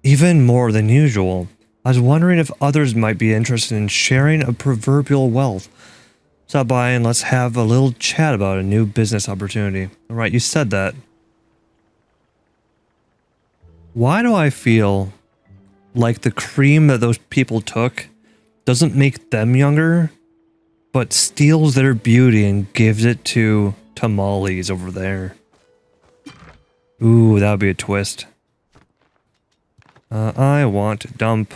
Even more than usual. I was wondering if others might be interested in sharing a proverbial wealth. Stop by and let's have a little chat about a new business opportunity. Alright, you said that. Why do I feel like the cream that those people took doesn't make them younger, but steals their beauty and gives it to Tamales over there? Ooh, that would be a twist. I want to dump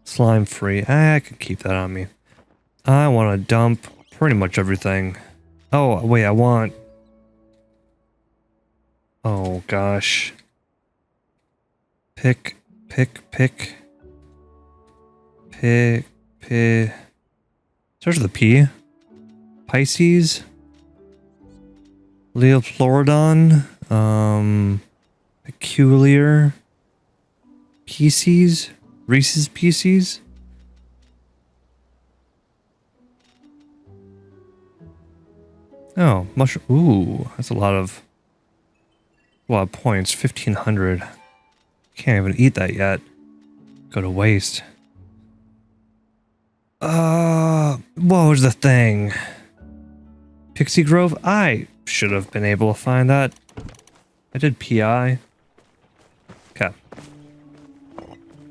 Slime free. I can keep that on me. I want to dump pretty much everything. Oh, wait, I want... Oh, gosh. Pick. Starts with a P. Pisces. Leoplorodon. Peculiar. Pisces. Reese's Pieces. Oh, mushroom. Ooh, that's a lot of points. 1,500. Can't even eat that yet. Go to waste. What was the thing? Pixie Grove? I should have been able to find that. I did PI. Okay.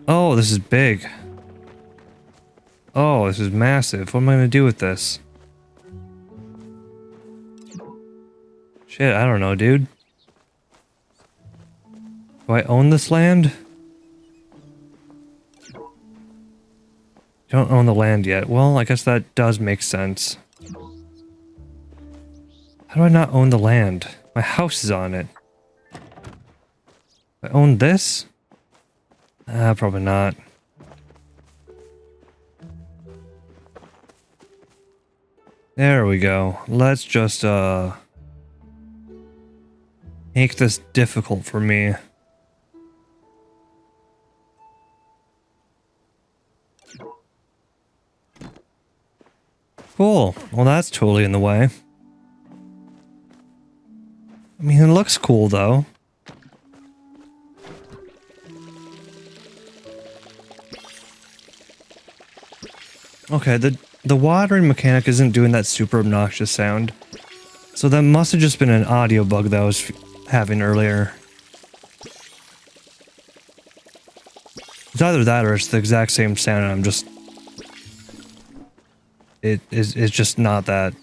Oh, this is big. Oh, this is massive. What am I going to do with this? Shit, I don't know, dude. Do I own this land? Don't own the land yet. Well, I guess that does make sense. How do I not own the land? My house is on it. I own this? Probably not. There we go. Let's just, make this difficult for me. Cool. Well, that's totally in the way. I mean, it looks cool, though. Okay, the watering mechanic isn't doing that super obnoxious sound. So that must have just been an audio bug that I was having earlier. It's either that or it's the exact same sound and I'm just... It's just not that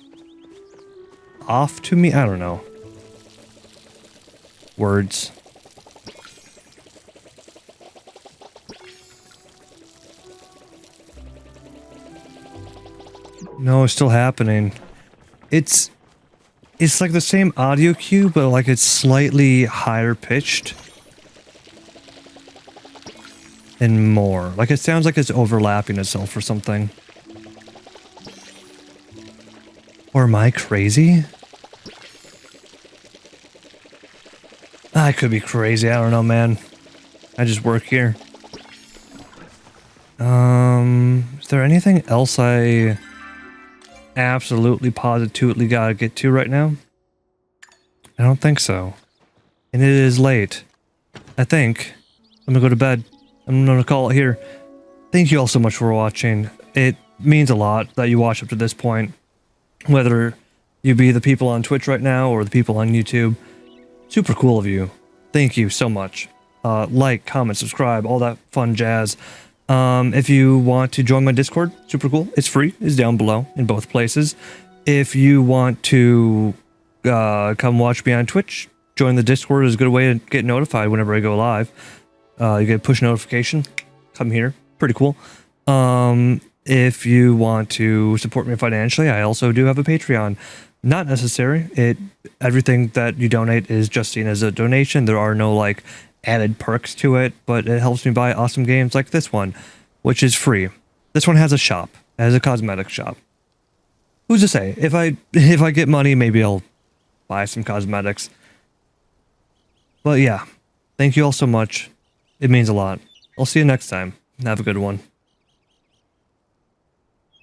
off to me? I don't know. Words. No, it's still happening. It's like the same audio cue, but like it's slightly higher pitched. And more. Like it sounds like it's overlapping itself or something. Or am I crazy? I could be crazy, I don't know, man. I just work here. Is there anything else I absolutely positively gotta get to right now? I don't think so. And it is late. I think. I'm gonna go to bed. I'm gonna call it here. Thank you all so much for watching. It means a lot that you watch up to this point. Whether you be the people on Twitch right now or the people on YouTube. Super cool of you. Thank you so much. Like, comment, subscribe, all that fun jazz. If you want to join my Discord, super cool. It's free. It's down below in both places. If you want to come watch me on Twitch, join the Discord is a good way to get notified whenever I go live. You get a push notification. Come here. Pretty cool. If you want to support me financially, I also do have a Patreon. Not necessary. Everything that you donate is just seen as a donation. There are no like added perks to it, but it helps me buy awesome games like this one, which is free. This one has a shop. It has a cosmetic shop. Who's to say? If I get money, maybe I'll buy some cosmetics. But yeah, thank you all so much. It means a lot. I'll see you next time. Have a good one.